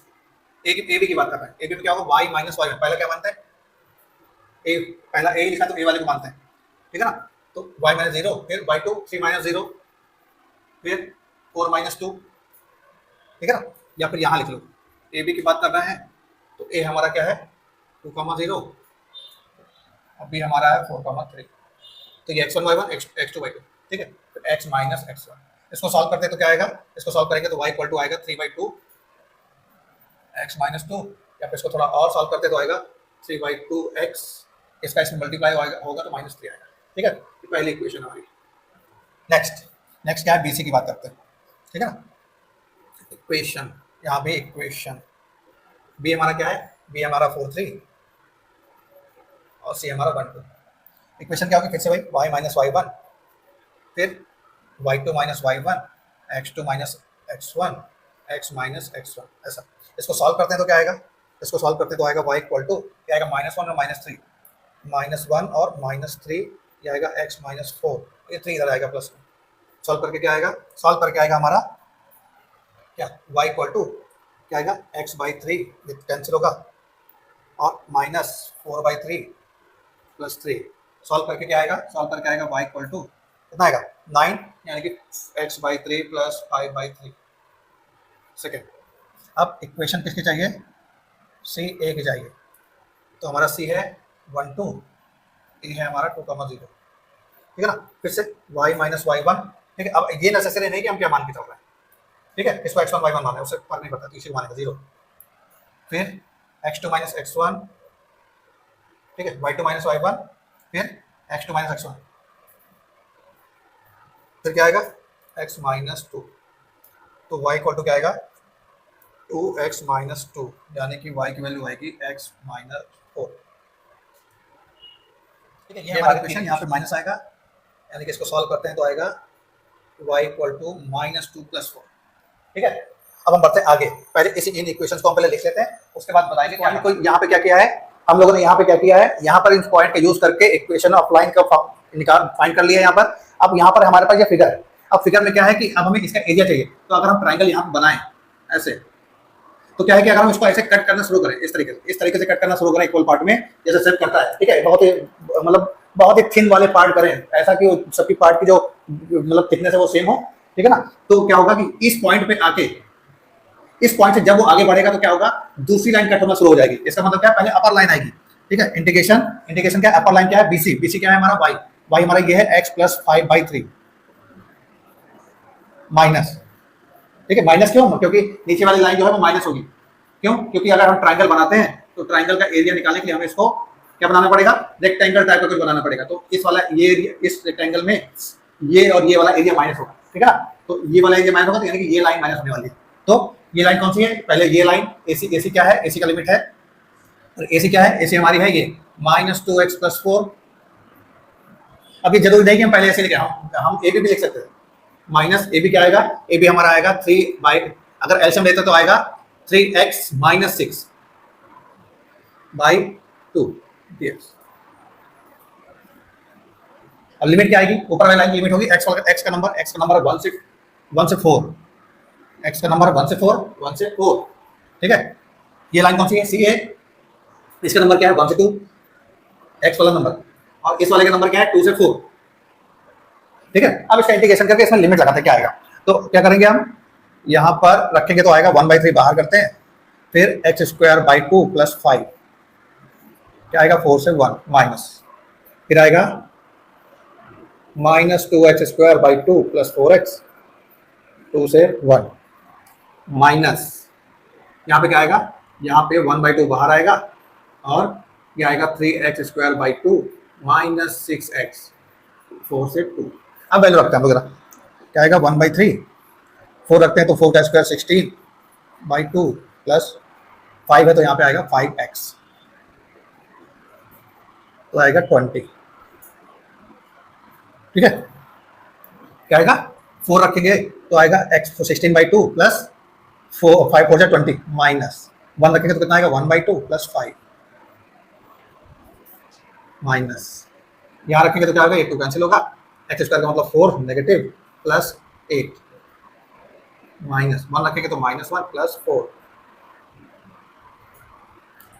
ए बी की बात कर रहे हैं। ए बी में क्या होगा, y माइनस y1, पहले क्या मानते हैं ए, पहला ए लिखा तो ए वाले को मानते हैं। ठीक है ना, तो y माइनस 0, फिर y2 3 माइनस 0, फिर 4 माइनस 2। ठीक है ना, या फिर यहाँ लिख लो, ए बी की बात कर रहे हैं तो ए हमारा क्या है 2,0, अब बी हमारा है 4,3, तो ये x1 y1 x2 y2। ठीक है, तो x माइनस x1, इसको सॉल्व करते हैं तो क्या आएगा, इसको सॉल्व करेंगे तो y इक्वल टू आएगा 3/2 x माइनस 2, या फिर इसको थोड़ा और सॉल्व करते तो आएगा 3/2x, इसका इसमें मल्टीप्लाई होगा तो -3 आएगा। ठीक है, ये पहली इक्वेशन हमारी। नेक्स्ट क्या है, बीसी की बात करते हैं। ठीक है ना, इक्वेशन, यहाँ पे इक्वेशन बी हमारा क्या है, बी हमारा 4 3 और सी हमारा 1 2। इक्वेशन क्या होगी फिर से भाई, y माइनस y1, फिर y2 minus y1, x2 minus x1, x minus x1, ऐसा। इसको सॉल्व करते हैं तो क्या आएगा, इसको सॉल्व करते तो आएगा y इक्वल टू क्या आएगा -1 और -3, -1 और -3, ये आएगा x माइनस 4, ये 3 इधर आएगा प्लस 1, सॉल्व करके क्या आएगा, सॉल्व करके आएगा हमारा क्या, y इक्वल टू क्या आएगा x/3, कैंसिल होगा, और -4/3 +3, सॉल्व करके क्या आएगा, सॉल्व करके आएगा y इक्वल टू कितना आएगा 9 यानी कि x/3 प्लस 5/3 सेकेंड। अब इक्वेशन किसकी चाहिए, सी ए की चाहिए, तो हमारा सी है 1 2, ए है हमारा 2,0, ठीक है ना। फिर से y माइनस y1, ठीक है। अब ये नेसेसरी नहीं कि हम क्या मान के चल रहे हैं, ठीक है, इसको x1 y1 माना है, उससे फर्क नहीं पड़ता, तो इसी को मानेगा 0। फिर x2 माइनस x1, ठीक है, y2 माइनस y1, फिर x2 माइनस x1, फिर क्या आएगा x माइनस 2, तो y इक्वल टू क्या आएगा 2x माइनस 2, यानी कि y की वैल्यू आएगी x माइनस 4, ठीक है। ये हमारा इक्वेशन, यहाँ पे माइनस आएगा, यानी कि इसको सॉल्व करते हैं तो आएगा y equal to minus 2 plus 4, ठीक है। अब हम बढ़ते हैं आगे, पहले इसी इन इक्वेशंस को हम पहले लिख लेते हैं, उसके बाद बताएंगे कि हमने यहाँ पे क्या किया है, हम लोगों ने यहाँ पे क्या किया है, यहाँ पर इस पॉइंट का यूज करके इक्वेशन ऑफ लाइन का निकाल फाइंड कर लिया है यहाँ पर। अब यहाँ पर हमारे पास ये फिगर है, अब फिगर में क्या है कि अब हमें इसका एरिया चाहिए, तो अगर हम ट्राइंगल यहाँ पर बनाएं ऐसे, तो क्या है कि अगर हम इसको ऐसे कट करना शुरू करें, इस तरीके से कट करना शुरू करें इक्वल पार्ट में, जैसे सेट करता है, ठीक है, बहुत ही थिन वाले पार्ट करें, ऐसा कि सबकी पार्ट की जो मतलब थिकनेस है वो सेम हो, ठीक है ना। तो क्या होगा कि इस पॉइंट पे आके, इस पॉइंट से जब वो आगे बढ़ेगा तो क्या होगा, दूसरी लाइन कट होना शुरू हो जाएगी। इसका मतलब क्या है, पहले अपर लाइन आएगी, ठीक है, इंटीग्रेशन क्या है, अपर लाइन क्या है BC, BC क्या है हमारा y हमारा ये है x प्लस 5/3 माइनस, ठीक है। माइनस क्यों, क्योंकि नीचे वाली लाइन जो है वो माइनस होगी, क्यों, क्योंकि अगर हम ट्राइंगल बनाते हैं तो ट्राइंगल का एरिया निकालने के लिए हमें इसको क्या बनाना पड़ेगा, रेक्टेंगल टाइप का कुछ बनाना पड़ेगा, तो इस वाला ये एरिया, इस रेक्टेंगल में ये और ये वाला एरिया माइनस होगा, ठीक है ना। तो ये वाला एरिया माइनस होगा, तो यानी कि ये लाइन माइनस होने वाली है। तो ये लाइन कौन सी है, पहले ये लाइन AC क्या है, AC का लिमिट है, और AC क्या है, AC हमारी है ये माइनस 2x प्लस 4। अब ये जरूरी नहीं कि हम पहले ऐसे लिखे, हम AB भी लिख सकते हैं, माइनस AB क्या आएगा, AB हमारा आएगा 3 अगर एलसीएम लेते तो आएगा 3x माइनस 6/2 dx। अब लिमिट क्या आएगी, ऊपर वाली लाइन की लिमिट होगी x का नंबर 1 से 4, x का नंबर 1 से 4, ठीक है। ये लाइन कौन सी है, CA, इसका नंबर क्या है 1 से 2, x वाला नंबर, और इस वाले का नंबर क्या है 2 से 4, ठीक है। अब इसका इंटीग्रेशन करके इसमें लिमिट लगाते हैं, क्या आएगा, तो क्या करेंगे हम यहाँ पर रखेंगे तो आएगा 1/3 बाहर करते हैं, फिर x²/2 प्लस 5, क्या आएगा 4 से 1 माइनस, फिर आएगा माइनस 2x²/2 प्लस 4x 2 से 1 माइनस, यहाँ पे क्या आएगा, यहाँ पे 1/2 बाहर आएगा, और ये आएगा 3x²/2 माइनस 6x 4 से 2। अब वैल्यू रखते हैं वगैरह, क्या आएगा 1/3, 4 रखते हैं तो 4 का स्क्वायर 16/2 प्लस 5 है तो यहाँ पे आएगा 5x, तो आएगा 20, ठीक है। क्या आएगा 4 रखेंगे तो आएगा x 16/2 प्लस 5 4 20 माइनस 1 रखेंगे तो कितना आएगा 1/2 प्लस 5 माइनस, यहाँ रखेंगे तो क्या होगा, 2 कैंसिल होगा, x² का मतलब 4 नेगेटिव प्लस 8 माइनस 1 रखेंगे तो -1 प्लस 4।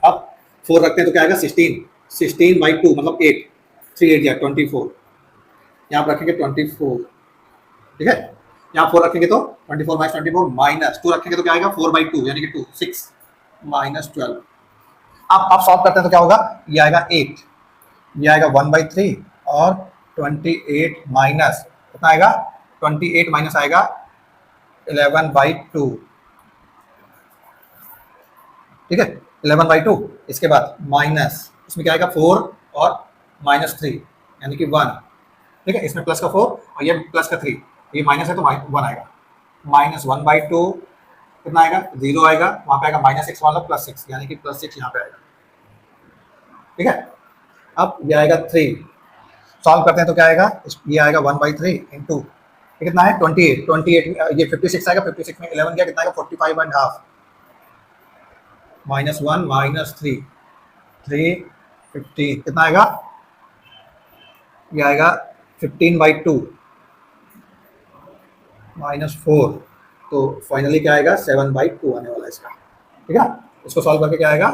अब 4 रखते हैं तो क्या आएगा 16/2 मतलब 8, 3 8 या 24, यहाँ पर रखेंगे 24, ठीक है। यहाँ 4 रखेंगे तो 24 माइनस 24 माइनस 2 रखेंगे तो क्या आएगा 4/2 यानी कि 2 6 माइनस 12। अब आप सॉल्व करते हैं तो क्या होगा, ये आएगा 8, ये आएगा 1/3 और 28 माइनस कितना आएगा 28 माइनस आएगा 11/2, ठीक है 11/2। इसके बाद माइनस इसमें क्या आएगा 4 और -3 यानी कि 1, ठीक है। इसमें प्लस का 4 और ये प्लस का 3, ये माइनस है तो 1 आएगा, -1/2 कितना आएगा 0 आएगा, वहाँ पे आएगा -6 मतलब +6 यानी कि +6 यहाँ पे आएगा, ठीक है। अब ये आएगा 3, सॉल्व करते हैं तो क्या आएगा, ये आएगा 1/3 इंटू ये कितना है 28 ये 56 आएगा, 56 में 11 गया कितना आएगा 45.5 -1 -3 3 कितना आएगा, ये आएगा 15/2 -4, तो फाइनली क्या आएगा 7/2 आने वाला है इसका, ठीक है। इसको सॉल्व करके क्या आएगा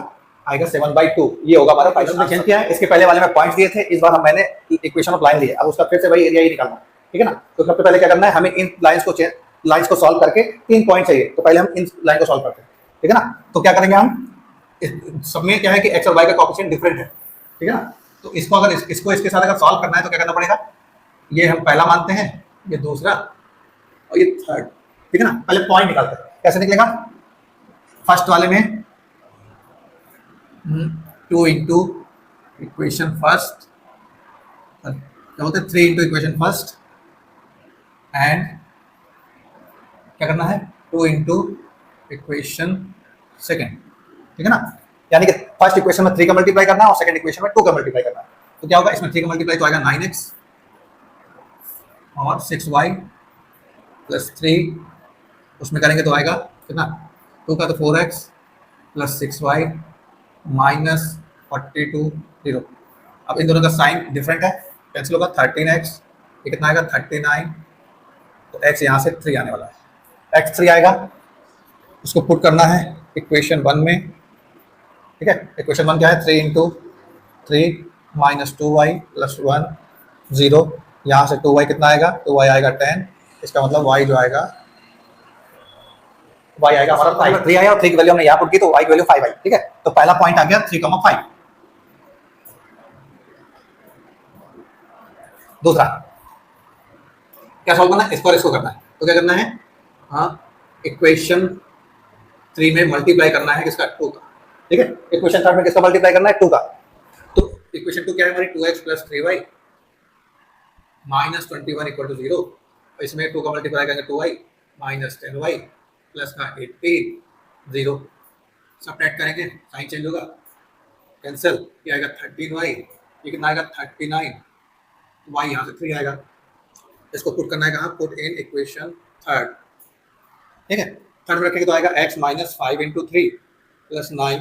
7/2, ये होगा हमारा फाइनल में। किया है इसके पहले वाले में पॉइंट्स दिए थे, इस बार मैंने इक्वेशन ऑफ लाइन ली है, अब उसका फिर से वही एरिया ही निकालना है, ठीक है ना। तो सबसे पहले क्या करना है, हमें इन लाइंस को सॉल्व करके 3 पॉइंट चाहिए, तो पहले हम इन लाइन को सॉल्व करते हैं, ठीक है ना। तो क्या करेंगे हम, सब में क्या है कि एक्स और वाई का कोएफिशिएंट डिफरेंट है, ठीक है ना। तो इसको अगर इसको इसके साथ अगर सॉल्व करना है तो क्या करना पड़ेगा, ये हम पहला मानते हैं, ये दूसरा और ये थर्ड, ठीक है ना। पहले पॉइंट निकालते हैं, कैसे निकलेगा, फर्स्ट वाले में 2 इंटू इक्वेशन फर्स्ट, क्या बोलते हैं 3 इंटू इक्वेशन फर्स्ट, एंड क्या करना है 2 इंटू इक्वेशन सेकेंड, ठीक है ना। यानी कि फर्स्ट इक्वेशन में 3 का मल्टीप्लाई करना है और सेकंड इक्वेशन में 2 का मल्टीप्लाई करना है। तो क्या होगा, इसमें 3 का मल्टीप्लाई तो आएगा 9x और 6y प्लस 3, उसमें करेंगे तो आएगा कितना 2 का तो 4x प्लस 6y माइनस 42 0। अब इन दोनों का साइन डिफरेंट है, कैंसिल होगा 13x, ये कितना आएगा 39, तो x यहाँ से 3 आने वाला है, x 3 आएगा, उसको पुट करना है इक्वेशन 1 में, ठीक है। इक्वेशन 1 क्या है 3 इंटू 3 माइनस 2y प्लस 1 0, यहाँ से 2y कितना आएगा, 2y आएगा 10, इसका मतलब y जो आएगा y आएगा हमारा 5, 3 आया और 3 की वैल्यू हमने यहाँ पुट की तो y की वैल्यू 5 आई, ठीक है। तो पहला पॉइंट आ गया 3,5। दूसरा क्या सॉल्व करना है, इसको और इसको करना है, तो क्या करना है, हाँ इक्वेशन 3 में मल्टीप्लाई करना है किसका 2 का, ठीक है। इक्वेशन 3 में किसका मल्टीप्लाई करना है 2 का, तो इक्वेशन 2 क्या है हमारी 2x plus 3y minus 21 equal to 0, इसमें 2 का मल्टीप्लाई करेंगे 2y माइनस 10y प्लस का 18 0, सब्ट्रैक्ट करेंगे साइन चेंज होगा, कैंसिल, ये आएगा 13y, ये कितना आएगा 39, y यहाँ से 3 आएगा, इसको पुट करना है कहाँ, पुट इन इक्वेशन 3, ठीक है। थर्ड में रखेंगे तो आएगा x माइनस 5 इंटू 3 प्लस 9,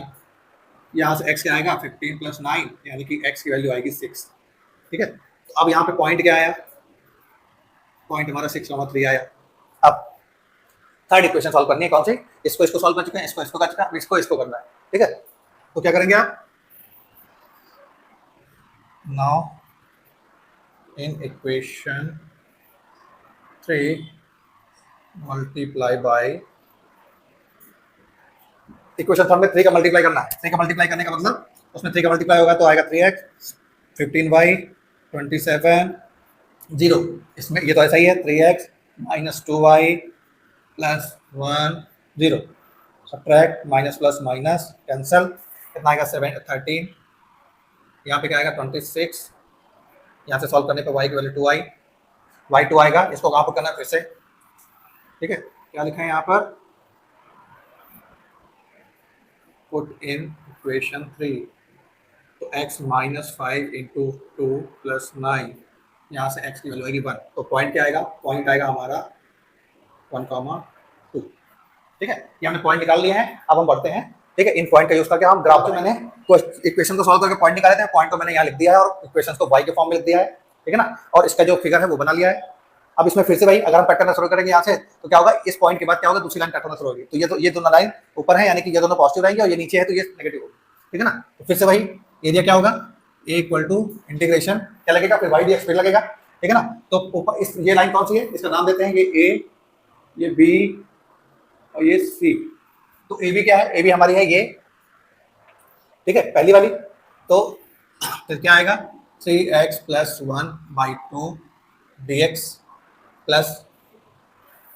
यहाँ से x क्या आएगा 15 प्लस 9, यानी कि x की वैल्यू आएगी 6, ठीक है। तो अब यहाँ पे पॉइंट क्या आया, पॉइंट हमारा 6,3 आया। अब थर्ड इक्वेशन सॉल्व करनी है, कौन सी, इसको इसको सॉल्व कर चुके हैं, इसको इसको कर चुके हैं, इसको इसको करना है, ठीक है। तो क्या करेंगे आप, now in equation 3 multiply by, equation 3 में 3 का मल्टीप्लाई करना है, 3 का मल्टीप्लाई करने का मतलब उसमें 3 का मल्टीप्लाई होगा तो आएगा 3x 15y 27 0, इसमें ये तो ऐसा ही है 3x minus 2y plus 1 0, subtract minus plus minus cancel, कितना आएगा 13, यहाँ पे क्या आएगा 26, यहाँ से सॉल्व करने पे y की वैल्यू 2i, y2 आएगा, इसको कहाँ पर करना है फिर से, ठीक है। क्या लिखा है यहाँ पर, पुट इन इक्वेशन 3, तो x माइनस 5 इंटू 2 प्लस 9, यहाँ से x की वैल्यू आएगी 1, तो पॉइंट क्या आएगा, पॉइंट आएगा हमारा 1,2, ठीक है। ये हमने पॉइंट निकाल लिए हैं, अब हम बढ़ते हैं, ठीक है। इन पॉइंट का यूज करके हम ग्राफ, जो मैंने इक्वेशन को सॉल्व करके पॉइंट निकाले थे, पॉइंट को मैंने यहाँ लिख दिया है और इक्वेशन को y के फॉर्म में लिख दिया है, ठीक है ना। और इसका जो फिगर है वो बना लिया है। अब इसमें फिर से भाई अगर हम कट करना शुरू करेंगे यहाँ से, तो क्या होगा, इस पॉइंट के बाद क्या होगा, दूसरी लाइन कट होना शुरू होगी, तो ये दोनों लाइन ऊपर है, यानी कि ये दोनों पॉजिटिव रहेंगे और ये नीचे है तो ये नेगेटिव होगी, ठीक है ना। तो फिर से भाई एरिया क्या होगा, a इक्वल टू इंटीग्रेशन क्या लगेगा, फिर y dx फिर लगेगा, ठीक है ना। तो ऊपर इस ये लाइन कौन सी है, इसका नाम देते हैं ये a, ये b और ये c। तो a b क्या है, a b हमारी है ये, ठीक है, पहली वाली। तो फिर क्या आएगा 3x प्लस 1/2 dx प्लस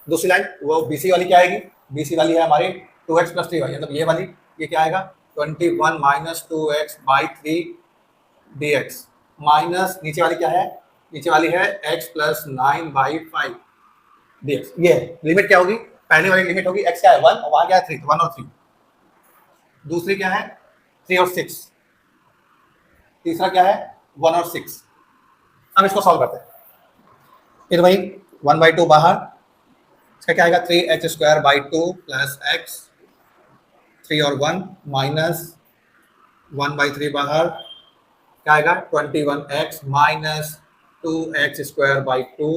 दूसरी लाइन वो BC वाली क्या आएगी, BC वाली है हमारी 2x प्लस 3y, मतलब ये वाली, ये क्या आएगा 21 minus 2x by 3 dx, minus नीचे वाली क्या है, नीचे वाली है x प्लस 9/5 dx। ये लिमिट क्या होगी, पहले वाली लिमिट होगी x क्या है 1 और वहाँ क्या है 3, 1 और 3। दूसरी क्या है 3 और 6, तीसरा क्या है 1 और 6। अब इसको सॉल्व करते हैं, फिर वही 1/2 बाहर, इसका क्या आएगा 3x² 2 प्लस x 3 और 1 माइनस 1/3 बाहर, क्या आएगा 21x माइनस 2x² 2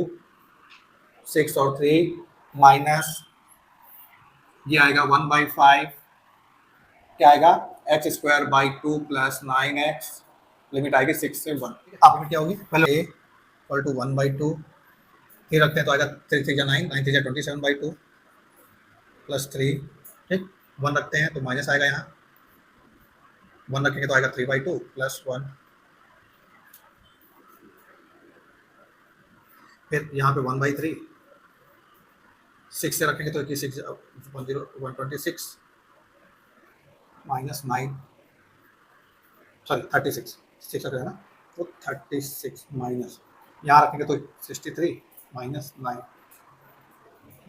6 और 3 माइनस ये आएगा 1/5, क्या आएगा x² 2 प्लस 9x लिमिट आएगी 6 से 1। आप लिमिट क्या होगी, पहले a इक्वल टू 1/2, फिर रखते हैं तो आएगा 3 3 9, 9 3 27/2 प्लस 3, ठीक। 1 रखते हैं तो माइनस आएगा, यहाँ 1 रखेंगे तो आएगा 3/2 प्लस 1, फिर यहाँ पे 1/3, 6 से रखेंगे तो 6 126 माइनस 9, सॉरी 36, 6 रखेगा ना तो 36 माइनस, यहाँ रखेंगे तो 63 माइनस 9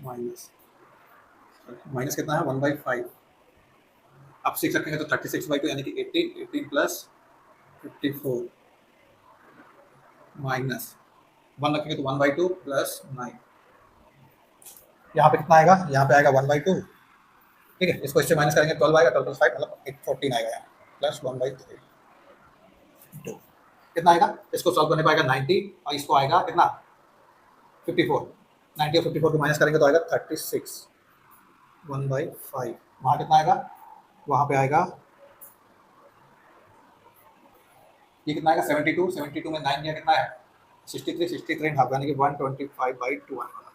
माइनस कितना है 1/5, अब 6 रखेंगे तो 36/2 यानी कि 18 प्लस 54 माइनस 1 रखेंगे तो 1/2 प्लस 9, यहाँ पे कितना आएगा, यहाँ पे आएगा 1/2, ठीक है। इसको इससे माइनस करेंगे 12 आएगा, 12 प्लस 5 मतलब 14 आएगा यहाँ, प्लस 1/3 2 कितना आएगा, इसको सॉल्व करने पाएगा 90 और इसको आएगा कितना 54, 90 और 54 को माइनस करेंगे तो आएगा 36 1/5, वहाँ कितना आएगा, वहाँ पे आएगा ये कितना आएगा 72, 72 में 9 दिया कितना है 63, 63 हाफ यानी कि 125/2 आने वाला,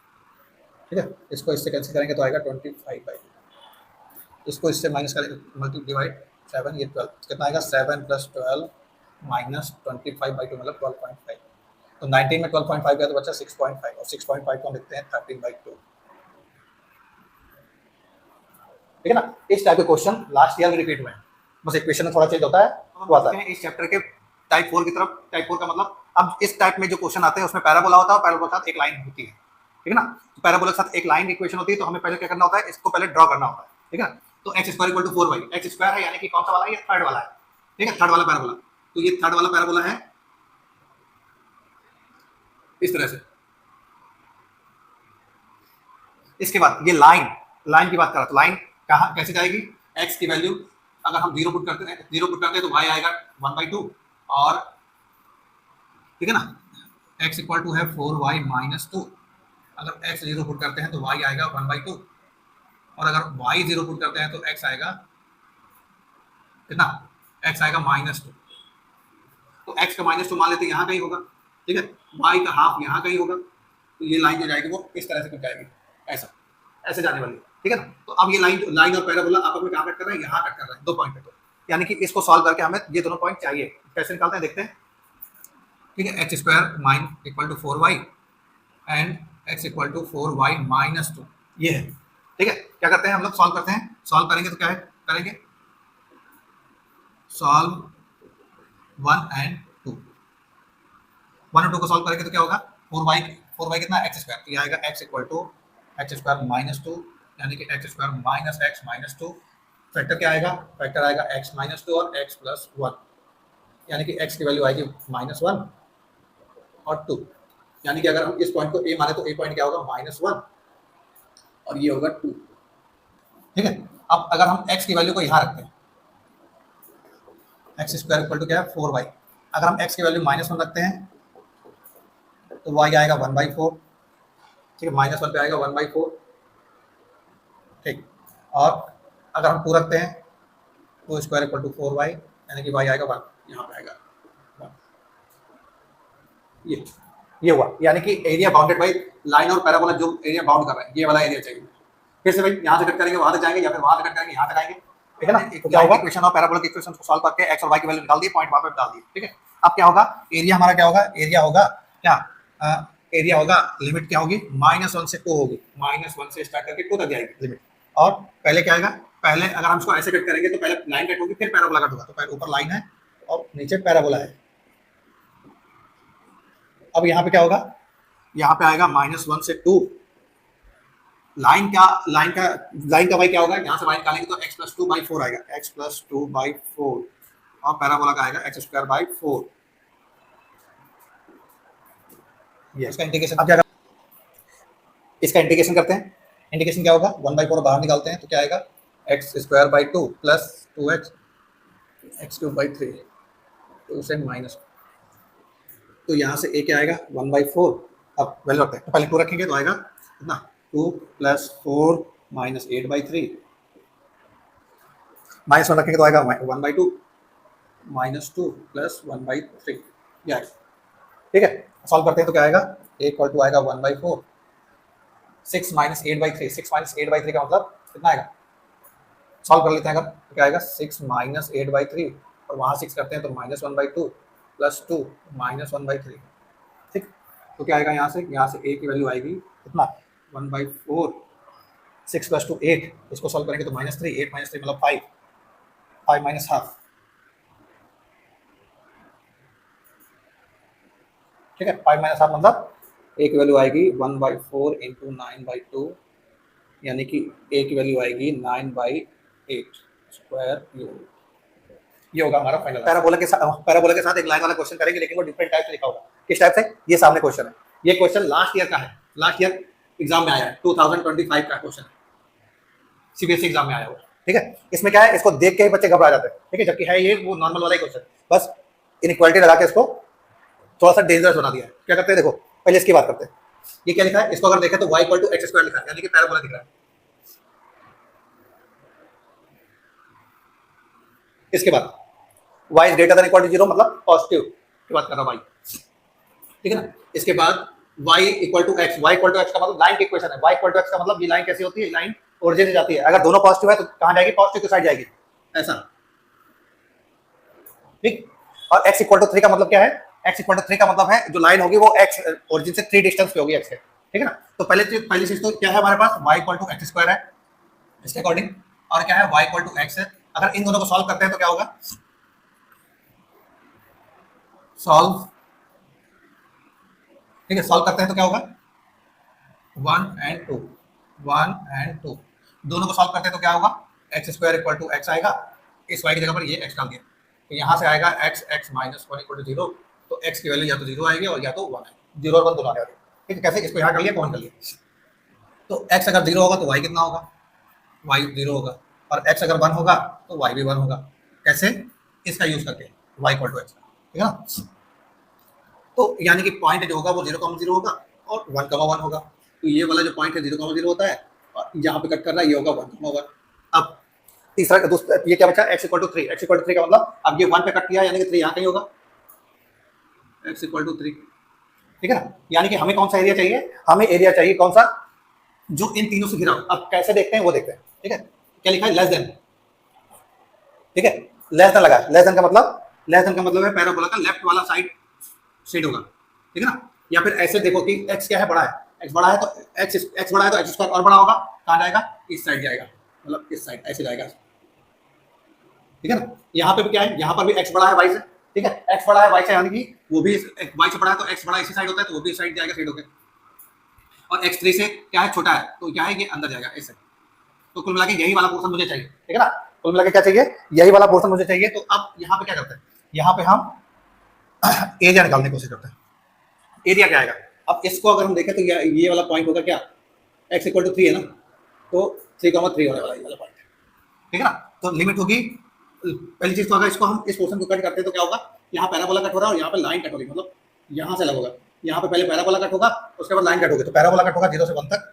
ठीक है। इसको इससे कैंसिल करेंगे तो आएगा 25/2, इसको इससे माइनस करेंगे मल्टी डिवाइड 7, ये 12 कितना आएगा 7 प्लस 12 माइनस 25/2 मतलब 12.5, तो 19 में 12.5 गया तो बच्चा 6.5 और 6.5 को हम लिखते हैं 13/2, ठीक है ना। इस टाइप के क्वेश्चन लास्ट ईयर में रिपीट हुए हैं, बस इक्वेशन में थोड़ा चेंज होता है, वो आता है इस चैप्टर के टाइप 4 की तरफ। टाइप 4 का मतलब अब इस टाइप में जो क्वेश्चन आते हैं उसमें पैराबोला होता है और पैराबोला के साथ एक लाइन होती है, ठीक है ना। तो पैराबोला के साथ एक लाइन इक्वेशन होती है तो हमें पहले क्या करना होता है, इसको पहले ड्रॉ करना होता है, ठीक है ना। तो x square equal to 4y, x square है यानी कि कौन सा वाला है, ये थर्ड वाला है, ठीक है, थर्ड वाला पैराबोला, तो ये थर्ड वाला पैराबोला है इस तरह से। इसके बाद ये लाइन की बात कर रहा तो लाइन कहाँ कैसे जाएगी, x की वैल्यू अगर हम 0 पुट करते हैं तो y आएगा 1/2 और ठीक है ना, x इक्वल टू है 4y माइनस 2, अगर x 0 पुट करते हैं तो y आएगा 1/2 और अगर y 0 पुट करते हैं तो x आएगा कितना, x आएगा -2, तो x का -2 मान लेते हैं यहाँ कहीं होगा, ठीक है, y का हाफ यहाँ कहीं होगा, तो ये लाइन जो जाएगी वो इस तरह से कट जाएगी, ऐसे जाने वाली, ठीक है ना। तो अब ये लाइन और पैराबोला आपस में कहाँ कट कर रहे हैं, यहाँ कट कर रहे हैं, 2 पॉइंट पे, तो यानी कि इसको सॉल्व करके हमें ये दोनों पॉइंट चाहिए, कैसे निकालते हैं देखते हैं, ठीक है। x square mine equal to 4y and x equal to 4y minus 2 ये है, ठीक है। क्या करते हैं हम लोग, सॉल्व करते हैं, सॉल्व करेंगे तो क्या है करेंगे, सॉल्व 1 एंड 2, 1 और 2 को सॉल्व करेंगे तो क्या होगा 4y कितना x स्क्वायर, तो ये आएगा x equal to x square minus 2 यानी कि x square minus x minus 2, factor क्या आएगा, फैक्टर आएगा x माइनस 2 और x प्लस 1 यानी कि x की वैल्यू आएगी -1 और 2, यानी कि अगर हम इस पॉइंट को a माने तो a पॉइंट क्या होगा -1 और ये होगा 2, ठीक है। अब अगर हम x की वैल्यू को यहाँ रखते हैं, x स्क्वायर इक्वल टू क्या है 4y, अगर हम x की वैल्यू -1 रखते हैं तो y आएगा 1/4, ठीक है, -1 पे आएगा 1/4, ठीक, और अगर हम 2 रखते हैं तो स्क्वायर इक्वल टू 4y यानी कि y आएगा 1, यहाँ पे आएगा 1, ये हुआ, यानी कि एरिया बाउंडेड बाई लाइन और पैराबोला जो एरिया बाउंड कर रहा है ये वाला एरिया चाहिए। फिर से भाई यहाँ से कट करेंगे वहां तक जाएंगे या फिर वहां से कट करेंगे यहाँ तक आएंगे, ठीक है ना। तो क्या होगा, इक्वेशन और पैराबोला की इक्वेशन को सॉल्व करके x और y की वैल्यू निकाल दिए, पॉइंट वहां पे डाल दिए, ठीक है। अब क्या होगा, एरिया हमारा क्या होगा, एरिया होगा क्या, एरिया होगा, लिमिट क्या होगी -1 से 2 होगी, -1 से स्टार्ट करके 2 तक जाएगी लिमिट, और पहले क्या आएगा, पहले अगर हम इसको ऐसे कट करेंगे तो पहले लाइन कट होगी फिर पैराबोला कट होगा, तो पहले ऊपर लाइन है और नीचे पैराबोला है। अब यहाँ पे क्या होगा, यहाँ पे आएगा -1 से 2, लाइन का y क्या होगा, यहाँ से y निकालेंगे तो x प्लस 2/4 आएगा, x प्लस 2/4 और पैराबोला का आएगा x स्क्वायर बाई 4, ये इसका इंटीग्रेशन। अब क्या इसका इंटीग्रेशन करते हैं, इंटीग्रेशन क्या होगा 1/4 बाहर निकालते हैं तो क्या आएगा x square by 2 plus 2x x³ 2 से माइनस, तो यहाँ से a क्या आएगा 1/4, अब वैल्यू रखते हैं तो पहले 2 रखेंगे तो आएगा कितना 2 प्लस 4 -8/3, -1 रखेंगे तो आएगा 1/2, -2 प्लस 1/3 ये आएगा। ठीक है, सॉल्व करते हैं तो क्या आएगा, a इक्वल टू आएगा 1/4, 6 माइनस 8/3, 6 माइनस 8/3 का मतलब कितना आएगा, सॉल्व कर लेते हैं अगर, तो क्या आएगा 6 माइनस 8/3 और वहाँ 6 करते हैं तो -1/2 प्लस 2 -1/3। ठीक, तो क्या आएगा यहाँ से a की वैल्यू आएगी कितना 1/4, 6 प्लस 2 8, इसको सॉल्व करेंगे तो -3, 8 माइनस 3 मतलब 5, 5 माइनस हाफ। ठीक है, 5 माइनस हाफ मतलब a की वैल्यू आएगी 1/4 इंटू 9/2, यानी कि a की वैल्यू आएगी 9/8 स्क्वायर यूनिट। ये होगा हमारा फाइनल। पैराबोला के साथ एक लाइन वाला क्वेश्चन करेंगे, लेकिन वो डिफरेंट टाइप से लिखा होगा। किस टाइप से, ये सामने क्वेश्चन है, ये क्वेश्चन लास्ट ईयर का है, लास्ट ईयर एग्जाम में आया है, 2025 का क्वेश्चन है, सीबीएसई एग्जाम में आया हुआ। ठीक है, इसमें क्या है, इसको देख के ही बच्चे घबरा जाते हैं। ठीक है, जबकि है ये वो नॉर्मल वाला ही क्वेश्चन, बस इनइक्वालिटी लगा के इसको थोड़ा सा डेंजरस बना दिया है। क्या करते हैं, देखो पहले इसकी बात करते हैं। ये क्या लिखा है, इसको अगर देखें तो y equal to X square लिखा है, यानी कि पैराबोला दिख रहा है। इसके बाद y is greater than equal to 0 मतलब पॉजिटिव की बात कर रहा हूं y। ठीक है ना, इसके बाद y equal to X, y equal to X का मतलब लाइन की इक्वेशन है। y इक्वल टू एक्स का मतलब ये लाइन कैसी होती है, लाइन ओरिजिन से जाती है, अगर दोनों पॉजिटिव है तो कहां जाएगी, पॉजिटिव की साइड जाएगी, ऐसा। ठीक, और x इक्वल टू 3 का मतलब क्या है, x इक्वल टू 3 का मतलब है जो लाइन होगी वो x ओरिजिन से 3 डिस्टेंस पे होगी x से। ठीक है ना, तो पहली चीज तो क्या है हमारे पास, y equal to X square है इसके अकॉर्डिंग, और क्या है y इक्वल टू एक्स है। अगर इन दोनों को सॉल्व करते हैं तो क्या होगा, सॉल्व, ठीक है, सॉल्व करते हैं तो क्या होगा 1 एंड 2, 1 एंड 2 दोनों को सॉल्व करते हैं तो क्या होगा, x square equal to X आएगा, इस y की जगह पर ये x डाल दिया, तो यहाँ से आएगा x माइनस 1 इक्वल टू 0, तो x की वैल्यू या तो 0 आएगी और या तो 1 आएगी, 0 और 1 दोनों आ जाएंगे। ठीक है, कैसे, इसको यहाँ कर लिया, कौन कर लिया, तो x अगर 0 होगा तो y कितना होगा, y 0 होगा, और x अगर 1 होगा तो y भी 1 होगा। कैसे, इसका यूज करके y इक्वल टू एक्स, ठीक है ना। तो यानी कि पॉइंट जो होगा वो 0,0 होगा और 1,1 होगा, तो ये वाला जो पॉइंट है 0,0 होता है, और यहाँ पे कट कर रहा है ये होगा 1,1। अब तीसरा ये क्या बचा, x equal to 3, x equal to 3 का मतलब अब ये 1 पे कट किया, यानी कि 3 यहाँ कहीं होगा, x इक्वल टू 3। ठीक है ना, यानी कि हमें कौन सा एरिया चाहिए, हमें एरिया चाहिए कौन सा, जो इन तीनों से घिरा हो। अब कैसे देखते हैं वो देखते हैं। ठीक है, क्या लिखा है, लेस देन। ठीक है, लेस देन लगा, लेस देन का मतलब है पैराबोला का लेफ्ट वाला साइड शेड होगा। ठीक है ना, या फिर ऐसे देखो कि x क्या है, बड़ा है, x बड़ा है तो x बड़ा है तो x स्क्वायर और बड़ा होगा, कहाँ जाएगा, इस साइड जाएगा, मतलब इस साइड ऐसे जाएगा। ठीक है ना, यहाँ पे भी क्या है, यहाँ पर भी x बड़ा है y से। ठीक है, x बड़ा है y से, यानी कि वो भी y से बड़ा है तो x बड़ा इसी साइड होता है, तो वो भी इस साइड जाएगा, साइड होकर, और x3 से क्या है, छोटा है, तो क्या है, ये अंदर जाएगा ऐसे। तो कुल मिला के यही वाला पोर्शन मुझे चाहिए। ठीक है ना, कुल मिला के क्या चाहिए, यही वाला पोर्शन मुझे चाहिए। तो अब यहाँ पे क्या करते हैं, यहाँ पे हम एरिया निकालने की कोशिश करते हैं। एरिया क्या आएगा, अब इसको अगर हम देखें तो ये वाला पॉइंट होगा क्या, x इक्वल टू 3 है ना, तो 3,3 होने वाला ये वाला पॉइंट। ठीक है ना, तो लिमिट होगी, पहली चीज तो अगर इसको हम इस पोर्शन को कट करते हैं तो क्या होगा, यहाँ पैराबोला कट हो रहा है और यहाँ पे लाइन कट होगी, मतलब यहाँ से अलग होगा, यहाँ पे पहले पैराबोला कट होगा उसके बाद लाइन कट होगी, तो पैराबोला कट होगा 0 से 1 तक।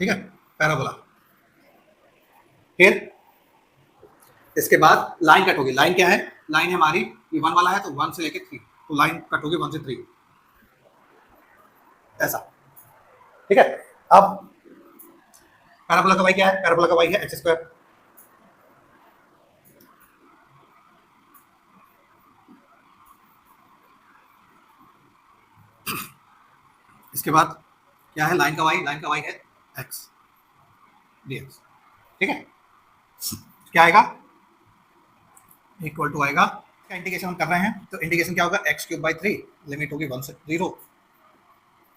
ठीक है, पैराबोला, फिर इसके बाद लाइन कट होगी, लाइन क्या है, लाइन है हमारी ये 1 वाला है तो 1 से लेके 3, तो लाइन कट होगी 1 से 3 ऐसा। ठीक है, अब पैराबोला का y क्या है, पैराबोला का y है एक्स स्क्वायर। इसके बाद क्या है, लाइन का y है x dx। ठीक है, क्या आएगा, इक्वल टू आएगा, क्या इंटीग्रेशन हम कर रहे हैं, तो इंटीग्रेशन क्या होगा, x³/3 लिमिट होगी 1 से 0,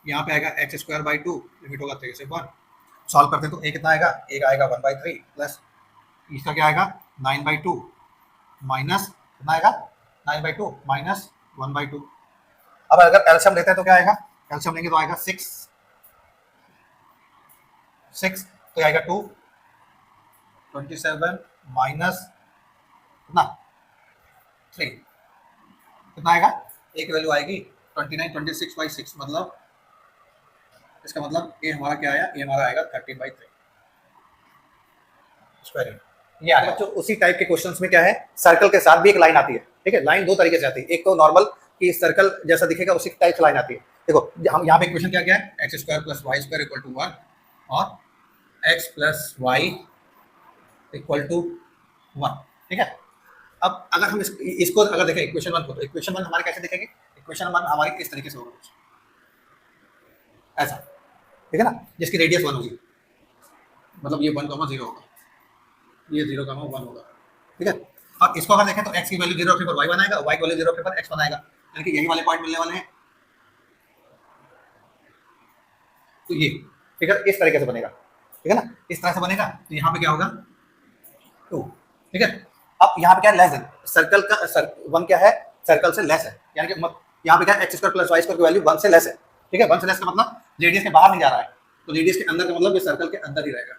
यहाँ पे आएगा x²/2 लिमिट होगा 3 से 1। सॉल्व करते हैं तो a कितना आएगा, एक आएगा 1/3 प्लस इसका क्या आएगा 9/2 माइनस कितना आएगा 9/2 माइनस 1/2। अब अगर एलसीएम लेते हैं तो क्या आएगा, एलसीएम लेंगे तो आएगा 6 तो आएगा 2 27 माइनस कितना 3 कितना आएगा, एक वैल्यू आएगी 29 26/6, मतलब इसका मतलब ए हमारा क्या आया, ए हमारा आएगा 13/3 स्क्वायर। ये आएगा। तो उसी टाइप के क्वेश्चंस में क्या है, सर्कल के साथ भी एक लाइन आती है। ठीक है, लाइन दो तरीके से आती है, एक तो नॉर्मल कि सर्कल जैसा दिखेगा उसी टाइप से लाइन आती है। देखो हम यहाँ पे इक्वेशन क्या क्या है, X square plus Y square equal to 1 और X plus Y equal to 1, ठीक है। अब अगर हम इसको अगर देखें इक्वेशन 1 को, तो इक्वेशन 1 हमारे कैसे दिखेंगे, इक्वेशन 1 हमारी इस तरीके से होगा कुछ ऐसा, ठीक है ना, जिसकी रेडियस 1 होगी, मतलब ये 1 0 होगा, ये 0 1 होगा, ठीक है। अब इसको अगर देखें तो x की वैल्यू 0 रखने पर y बनाएगा, y की वैल्यू 0 रखने पर x बनाएगा, यानी कि यही वाले पॉइंट मिलने वाले हैं। तो ये फिगर इस तरीके से बनेगा, ठीक है ना, इस तरह से बनेगा। तो यहाँ पे क्या होगा 2, ठीक है। अब यहाँ पे क्या है, लेस देन, सर्कल का 1 क्या है, सर्कल से लेस है, यानी कि यहाँ पे क्या है, X square plus Y square की वैल्यू 1 से लेस है, ठीक है। 1 से लेस का मतलब रेडियस के बाहर नहीं जा रहा है, तो रेडियस के अंदर का मतलब ये सर्कल के अंदर ही रहेगा,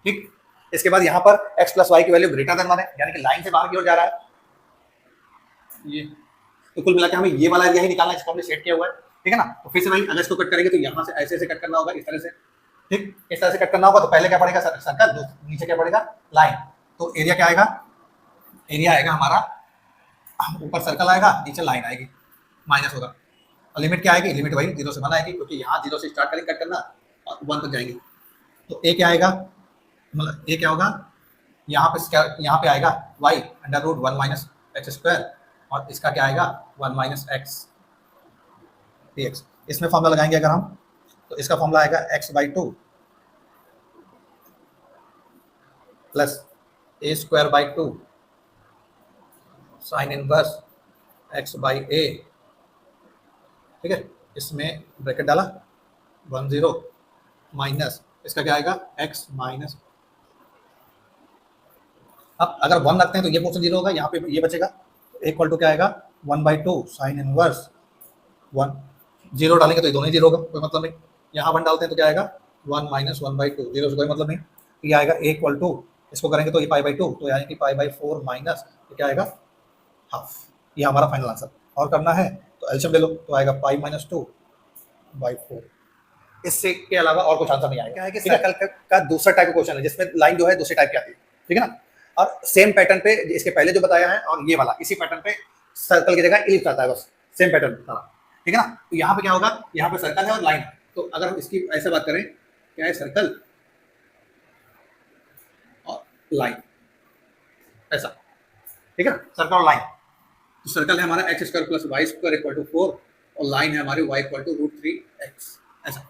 ठीक। इसके बाद यहाँ पर x प्लस वाई की वैल्यू ग्रेटर देन 1 है, यानी कि लाइन से बाहर की ओर जा रहा है ये। तो कुल मिला के हमें ये वाला एरिया ही निकालना है जिसको हमने सेट किया हुआ है, ठीक है ना। तो फिर से वही, अगर इसको कट करेंगे तो यहाँ से ऐसे ऐसे कट करना होगा, इस तरह से, ठीक, इस तरह से कट करना होगा। तो पहले क्या पड़ेगा, सर्कल, नीचे क्या पड़ेगा, लाइन। तो एरिया क्या आएगा, एरिया आएगा हमारा, ऊपर सर्कल आएगा, नीचे लाइन आएगी, माइनस होगा। और लिमिट क्या आएगी, लिमिट वही 0 से 1 आएगी, क्योंकि यहाँ 0 से स्टार्ट करेंगे कट करना और 1 तक जाएंगे। तो ए क्या आएगा, मतलब ये क्या होगा, यहाँ पे आएगा y under root 1 minus x square, और इसका क्या आएगा 1 माइनस एक्स dx। इसमें फॉर्मूला लगाएंगे अगर हम, तो इसका फॉर्मूला आएगा x/2 plus a²/2 sine inverse x/a, ठीक है। इसमें ब्रैकेट डाला 1 0 माइनस इसका क्या आएगा x माइनस, अब अगर 1 रखते हैं तो ये पोर्शन 0 होगा, यहाँ पे ये बचेगा, इक्वल टू क्या आएगा 1/2 साइन इनवर्स 1, 0 डालेंगे तो ये दोनों ही 0 होगा, कोई मतलब नहीं। यहाँ 1 डालते हैं तो क्या आएगा 1 माइनस 1/2, 0 से कोई मतलब नहीं। ये आएगा इक्वल टू, इसको करेंगे तो ये π/2, तो यानी कि π/4 माइनस ये क्या आएगा हाफ। ये हमारा फाइनल आंसर। और करना है तो एलसीएम ले लो, तो आएगा π-2/4। इससे के अलावा और कुछ आंसर नहीं आएगा। क्या है कि सर्कल का दूसरा टाइप का क्वेश्चन है जिसमें लाइन जो है दूसरे टाइप की आती है, ठीक है ना। और सेम पैटर्न पे इसके पहले जो बताया है और ये वाला इसी पैटर्न पे सर्कल की जगह इलिप्स आता है, बस सेम पैटर्न था, ठीक है ना। तो यहाँ पे क्या होगा, यहाँ पे सर्कल है और लाइन है। तो अगर हम इसकी ऐसे बात करें, क्या है सर्कल और लाइन, ऐसा, ठीक है, सर्कल और लाइन। तो सर्कल है हमारा X square plus Y square equal to 4 और लाइन है हमारी y इक्वल टू √3x, ऐसा,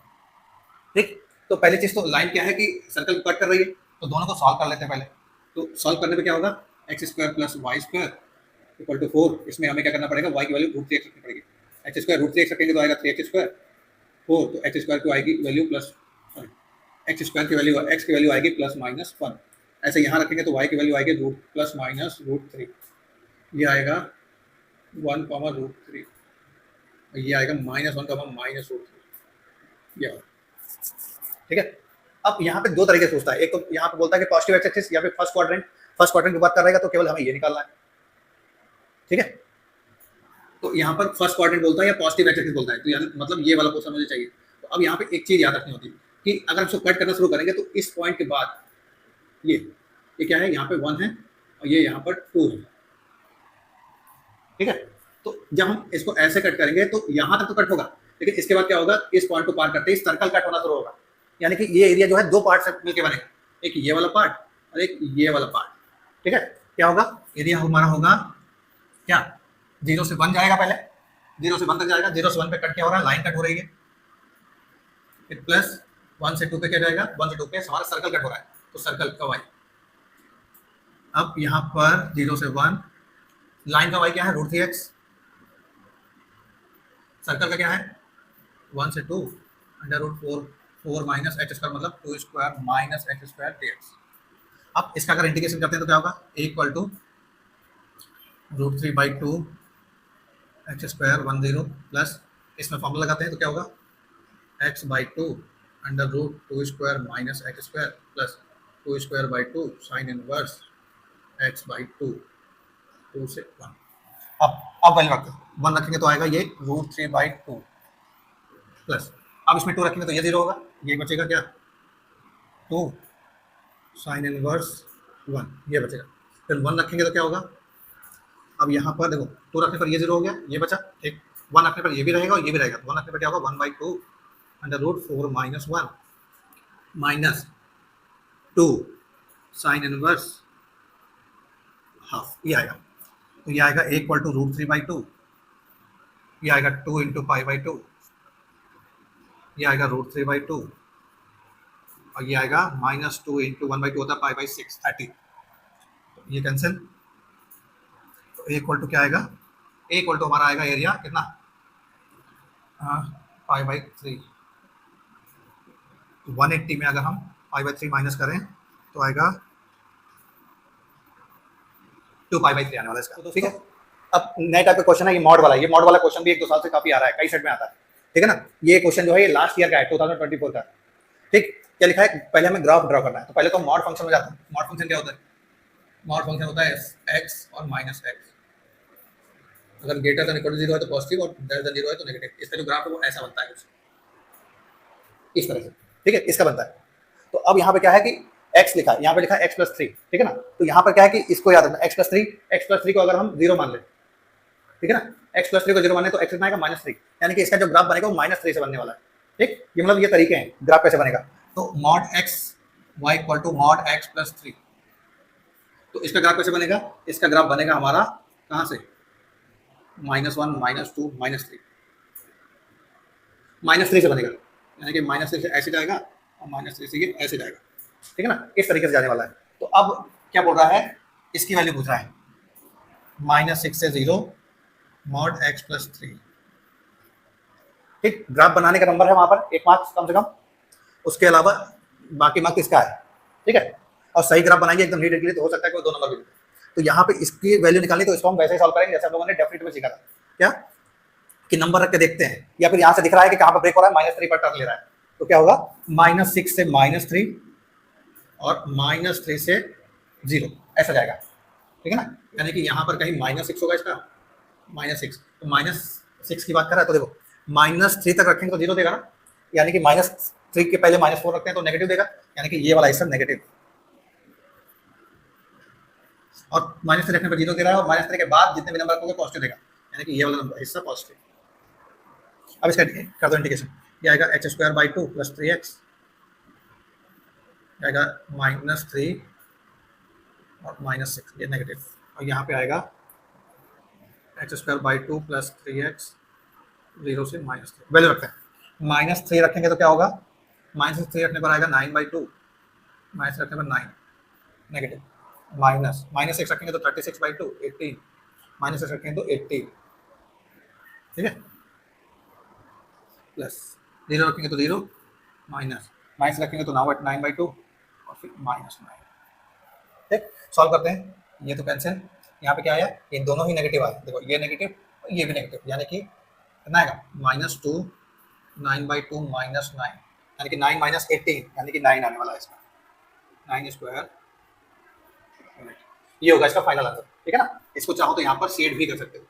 ठीक। तो पहली चीज तो लाइन क्या है कि सर्कल कट कर रही है, तो दोनों को सॉल्व कर लेते हैं पहले। तो सॉल्व करने पे क्या होगा, x square plus Y square equal to 4, इसमें हमें क्या करना पड़ेगा, y की वैल्यू √3x रखनी पड़ेगी। एक्स स्क्वायर √3x रखेंगे तो आएगा 3x स्क्वायर 4, तो एक्स स्क्वायर की आएगी वैल्यू प्लस, एक्स स्क्वायर की वैल्यू एक्स की वैल्यू आएगी प्लस माइनस 1। ऐसे यहाँ रखेंगे तो y की वैल्यू आएगी रूट प्लस माइनस √3, ये आएगा 1, √3, ये आएगा -1, माइनस √3, ये, ठीक है। अब यहाँ पे दो तरीके से पूछता है, एक तो यहाँ पे बोलता है कि पॉजिटिव एक्स एक्सिस या फिर फर्स्ट क्वाड्रेंट की बात कर रहेगा, तो केवल हमें ये निकालना है, ठीक है। तो यहाँ पर फर्स्ट क्वाड्रेंट बोलता है या पॉजिटिव एक्स एक्सिस बोलता है, तो यानी मतलब ये वाला पोर्शन मुझे चाहिए। तो अब यहाँ पे एक चीज याद रखनी होती है कि अगर हम इसको कट करना शुरू करेंगे तो इस पॉइंट के बाद ये क्या है, यहाँ पे 1 है और ये यहाँ पर 2 है, ठीक है। तो जब हम इसको ऐसे कट करेंगे तो यहाँ तक तो कट होगा, लेकिन इसके बाद क्या होगा, इस पॉइंट को पार करते ही सर्कल कट होना शुरू होगा, यानी कि ये एरिया जो है दो पार्ट से मिलकर बनेगा, एक ये वाला पार्ट और एक ये वाला पार्ट, ठीक है। क्या होगा, एरिया हमारा होगा क्या, 0 से 1 जाएगा, पहले 0 से 1 तक जाएगा, 0 से 1 पे कट क्या हो रहा है, लाइन कट हो रही है, फिर प्लस 1 से 2 पे क्या जाएगा, 1 से 2 पे हमारा सर्कल कट हो रहा है, तो सर्कल का y। अब यहाँ पर 0 से 1, लाइन का y क्या है √3x, सर्कल का क्या है 1 से 2 under root 4 minus x square, मतलब 2 square minus x square dx। अब इसका अगर इंटीग्रेशन करते हैं तो क्या होगा, equal to √3/2 X square 1 0 plus, इसमें फॉर्मूला लगाते हैं तो क्या होगा x/2 under root 2 square minus x square plus 2 square 2 sine inverse x/2, 2 से 1। अब वैल्यू रखते हैं, 1 रखेंगे तो आएगा ये √3/2 प्लस, अब इसमें 2 रखेंगे तो ये 0 होगा, ये बचेगा क्या 2 साइन इनवर्स 1, ये बचेगा। फिर 1 रखेंगे तो क्या होगा, अब यहाँ पर देखो 2 रखने पर ये 0 हो गया, ये बचा, ठीक। 1 रखने पर ये भी रहेगा और ये भी रहेगा, तो 1 रखने पर क्या होगा 1/2 under root 4 minus 1 minus 2 sine inverse half, ये आएगा। तो ये आएगा इक्वल टू रूट 3/2, ये आएगा 2 इंटू पाई/2, ये आएगा रूट 3/2 और ये आएगा माइनस 2 इंटू 1/2 होता है पाई/6 30। तो ये कैंसिल, तो इक्वल टू क्या आएगा, इक्वल टू हमारा आएगा एरिया कितना, पाई/3। 180 में अगर हम पाई/3 माइनस करें तो आएगा 2 पाई/3 आने वाला इसका, तो ठीक है। अब नए टाइप का क्वेश्चन है ये मॉड वाला, ये मॉड वाला क्वेश्चन भी 1-2 साल से काफी आ रहा है, कई सेट में आता है, ठीक है ना। ये क्वेश्चन जो है ये लास्ट ईयर का है, 2024 का, ठीक। क्या लिखा है, पहले हमें ग्राफ ड्रॉ करना है, तो पहले तो मॉड फंक्शन में जाता है। मॉड फंक्शन क्या होता है, मॉड फंक्शन होता है x और माइनस x, अगर ग्रेटर देन इक्वल टू 0 है तो पॉजिटिव और ग्रेटर देन 0 है तो नेगेटिव। इसका जो ग्राफ है वो ऐसा बनता है कुछ इस तरह से, ठीक है, इसका बनता है। तो अब यहाँ पे क्या है कि x लिखा है, यहाँ पे लिखा है x+3, ठीक है ना। तो यहाँ पर क्या है कि इसको याद रखना, x+3 को अगर हम 0 मान लें, ठीक है ना, x+3 को 0 माने तो x कितना आएगा -3, यानी कि इसका जो ग्राफ बनेगा वो -3 से बनने वाला है, ठीक। ये मतलब ये तरीके हैं ग्राफ कैसे बनेगा। तो mod x y equal to mod x+3, तो इसका ग्राफ कैसे बनेगा, इसका ग्राफ बनेगा हमारा कहाँ से, -1 -2 -3, -3 से बनेगा, यानी कि -3 से ऐसे जाएगा और -3 से ये ऐसे जाएगा, ठीक है ना, इस तरीके से जाने वाला है। तो अब क्या बोल रहा है, इसकी वैल्यू पूछ रहा है, -6 से 0 मॉड x+3, ठीक। ग्राफ बनाने का नंबर है वहां पर 1 मार्क्स कम से कम, उसके अलावा बाकी मार्क्स इसका है, ठीक है। और सही ग्राफ बनाएंगे एकदम नीट के लिए तो हो सकता है कि 2 नंबर भी। तो यहाँ पे इसकी वैल्यू निकालनी, तो इसको हम वैसे ही सॉल्व करेंगे जैसे हम लोगों ने डेफिनेट में सीखा था, क्या कि नंबर रख के देखते हैं, या फिर यहाँ से दिख रहा है कि कहाँ पर ब्रेक हो रहा है, -3 पर टर्न ले रहा है, तो क्या होगा -6 से -3 और -3 से 0 ऐसा जाएगा, ठीक है ना। यानी कि यहाँ पर कहीं -6 होगा इसका, -6, तो -6 की बात कर रहा है, तो देखो -3 तक रखेंगे तो 0 देगा ना, यानी कि -3 के पहले -4 रखते हैं तो नेगेटिव देगा, यानी कि ये वाला हिस्सा नेगेटिव, और -3 रखने पर 0 दे रहा है, और -3 के बाद जितने भी नंबर रखोगे पॉजिटिव देगा, यानी कि ये वाला नंबर हिस्सा पॉजिटिव। अब इसका कर दो इंडिकेशन, ये आएगा x²/2 + 3x, आएगा -3 और -6, ये नेगेटिव, और यहाँ पे आएगा x²/2 + 3x 0 से -3, वैल्यू रखते हैं। -3 रखेंगे तो क्या होगा, -3 रखने पर आएगा 9/2, -3 रखने पर 9 नेगेटिव, -6 रखेंगे तो 36/2 18, -6 रखेंगे तो 18, ठीक है, प्लस 0 रखेंगे तो 0, माइनस रखेंगे तो 9/2 और फिर -9, ठीक। सॉल्व करते हैं, ये तो कैंसिल, यहाँ पे क्या आया, ये दोनों ही नेगेटिव आए, देखो ये नेगेटिव और ये भी नेगेटिव, यानी कि कितना आएगा -2 9/2 -9, यानी कि 9 - 18, यानी कि 9 आने वाला है इसका, 9², ये होगा इसका फाइनल आंसर, ठीक है ना। इसको चाहो तो यहाँ पर शेड भी कर सकते हो,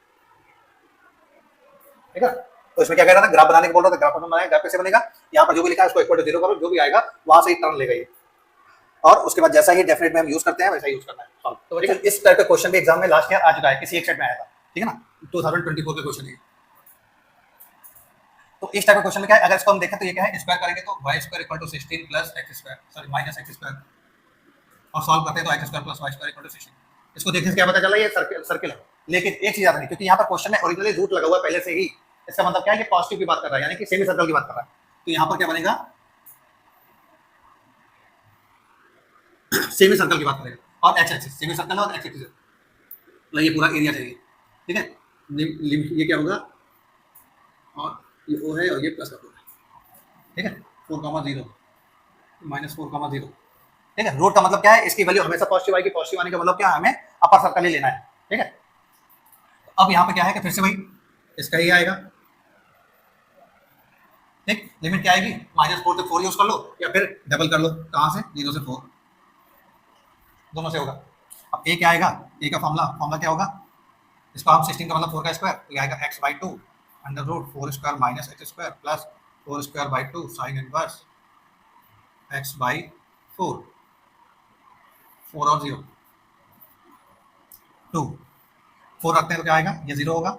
ठीक है। तो इसमें क्या कह रहा था, ग्राफ बनाने को बोल रहा था, ग्राफ बनाएगा, ग्राफ कैसे बनेगा, यहाँ पर जो भी लिखा है उसको इक्वल टू 0 करो, जो भी आएगा वहां से ही टर्न लेगा ये, और उसके बाद जैसा ही डेफिनेट में हम यूज करते हैं वैसा यूज करना है सॉल्व। तो ठीक है, इस टाइप का क्वेश्चन भी एग्जाम में लास्ट ईयर आ चुका है, किसी एक सेट में आया था, ठीक है ना, 2024 का क्वेश्चन है। तो इस टाइप का क्वेश्चन में क्या है, अगर इसको हम देखें तो ये क्या है, स्क्वायर करेंगे तो y² = 16 + x² सॉरी -x², और सॉल्व करते हैं तो x² + y² = 16। इसको देखने से क्या पता चला, ये सर्किल है, लेकिन एक चीज याद रखनी, क्योंकि यहाँ पर क्वेश्चन में ओरिजिनली रूट लगा हुआ है पहले से ही, इसका मतलब क्या है कि पॉजिटिव की बात कर रहा है, यानी कि सेमी सर्कल की बात कर रहा है। तो यहाँ पर क्या बनेगा, सेमी सर्कल की बात करेगा, और x एक्सिस सेमी सर्कल है और x एक्सिस है, तो ये पूरा एरिया चाहिए, ठीक है। ये क्या होगा, और ये O है और ये प्लस का 4 है, ठीक है, 4,0 -4,0, ठीक है। रूट का मतलब क्या है, इसकी वैल्यू हमेशा पॉजिटिव आएगी, पॉजिटिव आने का मतलब क्या है, हमें अपर सर्कल ही लेना है, ठीक है। अब यहाँ पे क्या है कि फिर से वही इसका ही आएगा, ठीक। लिमिट क्या आएगी, -4 से 4 यूज कर लो या फिर डबल कर लो, कहाँ से 0 से 4, दोनों से होगा। अब ए क्या आएगा, ए का फॉर्मूला क्या होगा, इसको हम 16 का मतलब 4 का स्क्वायर, तो ये आएगा x/2 under root 4² - x² plus 4²/2 sine inverse x/4, 4 और 0 2, 4 रखते हैं तो क्या आएगा, ये 0 होगा,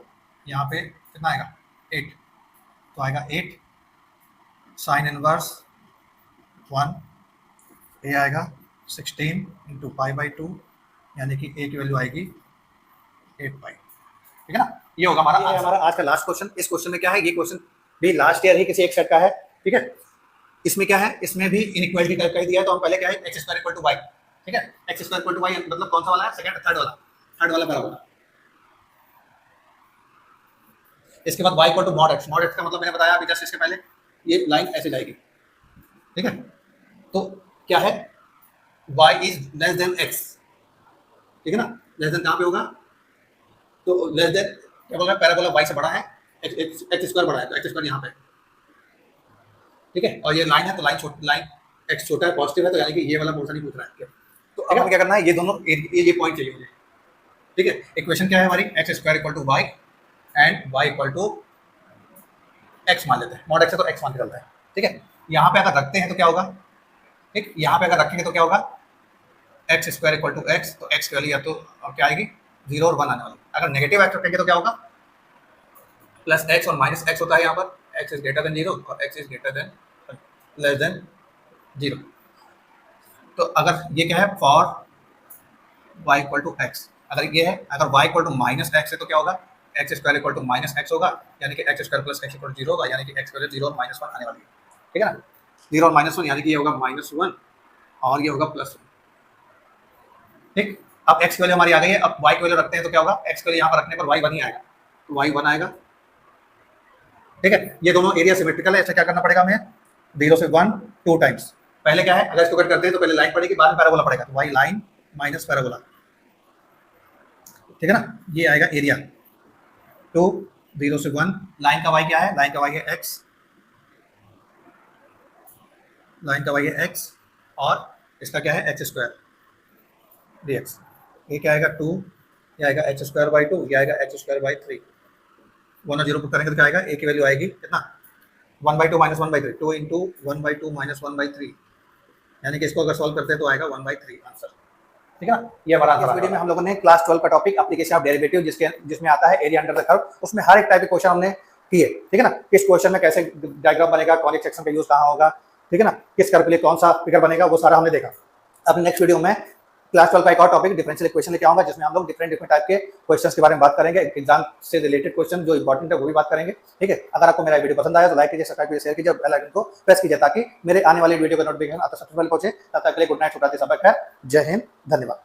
यहाँ पे कितना आएगा 8, तो आएगा 8 साइन इनवर्स 1, ये आएगा 16 इंटू पाई बाई 2, यानी कि ए की वैल्यू आएगी 8 पाई। ठीक है ना, ये होगा हमारा आज का लास्ट क्वेश्चन। इस क्वेश्चन में क्या है, ये क्वेश्चन भी लास्ट ईयर ही किसी एक सेट का है। ठीक है, इसमें क्या है, इसमें भी इनइक्वालिटी टाइप का ही दिया है। तो हम पहले क्या है, X square equal to Y. ठीक है, X square equal to Y मतलब कौन सा वाला है, सेकंड थर्ड वाला पैराबोला। इसके बाद y equal to mod X का मतलब मैंने बताया अभी जस्ट इसके पहले, ये लाइन ऐसे जाएगी। ठीक है, तो क्या है, y is less than x। ठीक है ना, लेस देन कहाँ पे होगा, तो लेस देन क्या बोला, पैराबोला y से बड़ा है, एक्स स्क्वायर बड़ा है, तो एक्स स्क्वायर यहाँ पे। ठीक है, और ये लाइन है, तो लाइन x छोटा है, पॉजिटिव है, तो यानी कि ये वाला पोर्शन ही पूछ रहा है। तो अब हमें क्या करना है, ये दोनों ये पॉइंट चाहिए मुझे। ठीक है, इक्वेशन क्या है हमारी, X square equal to Y and Y equal to X मान लेते हैं, मॉड एक्स है तो एक्स मान के चलता है। ठीक है, यहाँ पे अगर रखते हैं तो क्या होगा, ठीक, यहाँ पे अगर रखेंगे तो क्या होगा, x square equal to x, तो एक्स की वैल्यू या तो क्या आएगी 0 और 1 आने वाली। अगर नेगेटिव एक्स रखेंगे तो क्या होगा, प्लस एक्स और माइनस एक्स होता है, यहाँ पर एक्स इज ग्रेटर देन 0 और x is greater than less than 0। तो अगर ये क्या है, for y equal to x, अगर ये है, अगर y equal to minus x है तो क्या होगा, x square equal to minus x होगा, यानी कि x square plus x equal to 0 होगा, यानी कि एक्स स्क्वायर 0 और माइनस 1 आने वाली है। ठीक है ना, 0 और माइनस 1, यानी कि ये होगा -1 और ये होगा +1। ठीक, अब x की वैल्यू हमारी आ गई है, अब y की वैल्यू रखते हैं तो क्या होगा, x की वैल्यू यहाँ पर रखने पर y 1 ही आएगा, तो y 1 आएगा। ठीक है, ये दोनों एरिया सिमेट्रिकल है, इससे क्या करना पड़ेगा हमें, 0 से 1 2 टाइम्स। पहले क्या है, अगर इसको कट करते हैं तो पहले लाइन पड़ेगी, बाद में पैराबोला पड़ेगा, तो y लाइन माइनस पैराबोला। ठीक है ना, ये आएगा एरिया। तो 0 से 1, लाइन का y क्या है, लाइन का y है x, लाइन का y है x और इसका क्या है, एक्स स्क्वायर dx। ये क्या आएगा 2, ये आएगा एक्स स्क्वायर बाई 2, ये आएगा एक्स स्क्वायर बाई 3। 1 और 0 पुट करेंगे तो क्या आएगा, a की वैल्यू आएगी कितना, 1/2 माइनस 1/3, 2 इंटू 1/2 माइनस 1/3, यानी कि इसको अगर सॉल्व करते हैं तो आएगा 1/3 आंसर। ठीक है ना, ये हमारा आंसर। इस वीडियो में हम लोगों ने क्लास 12 का टॉपिक एप्लीकेशन ऑफ डेरिवेटिव जिसमें आता है एरिया अंडर द कर्व, उसमें हर एक टाइप के क्वेश्चन हमने किए। ठीक है ना, किस क्वेश्चन में कैसे डायग्राम बनेगा, कॉनिक सेक्शन का यूज कहाँ होगा, ठीक है ना, किस कर्व के लिए कौन सा फिगर बनेगा, वो सारा हमने देखा। अब नेक्स्ट वीडियो में क्लास 12 का एक और टॉपिक डिफरेंशियल इक्वेशन लेके आऊंगा, जिसमें हम लोग डिफरेंट टाइप के क्वेश्चंस के बारे में बात करेंगे, एग्जाम से रिलेटेड क्वेश्चन जो इंपॉर्टेंट है वो भी बात करेंगे। ठीक है, अगर आपको मेरा वीडियो पसंद आया तो लाइक कीजिए, सब्सक्राइब कीजिए, शेयर कीजिए, बेल आइकन को प्रेस कीजिए ताकि मेरे आने वाली वीडियो का नोटिफिकेशन आपको सबसे पहले पहुंचे। तब तक के लिए गुड नाइट, शुभ रात्रि, सब खैर, जय हिंद, धन्यवाद।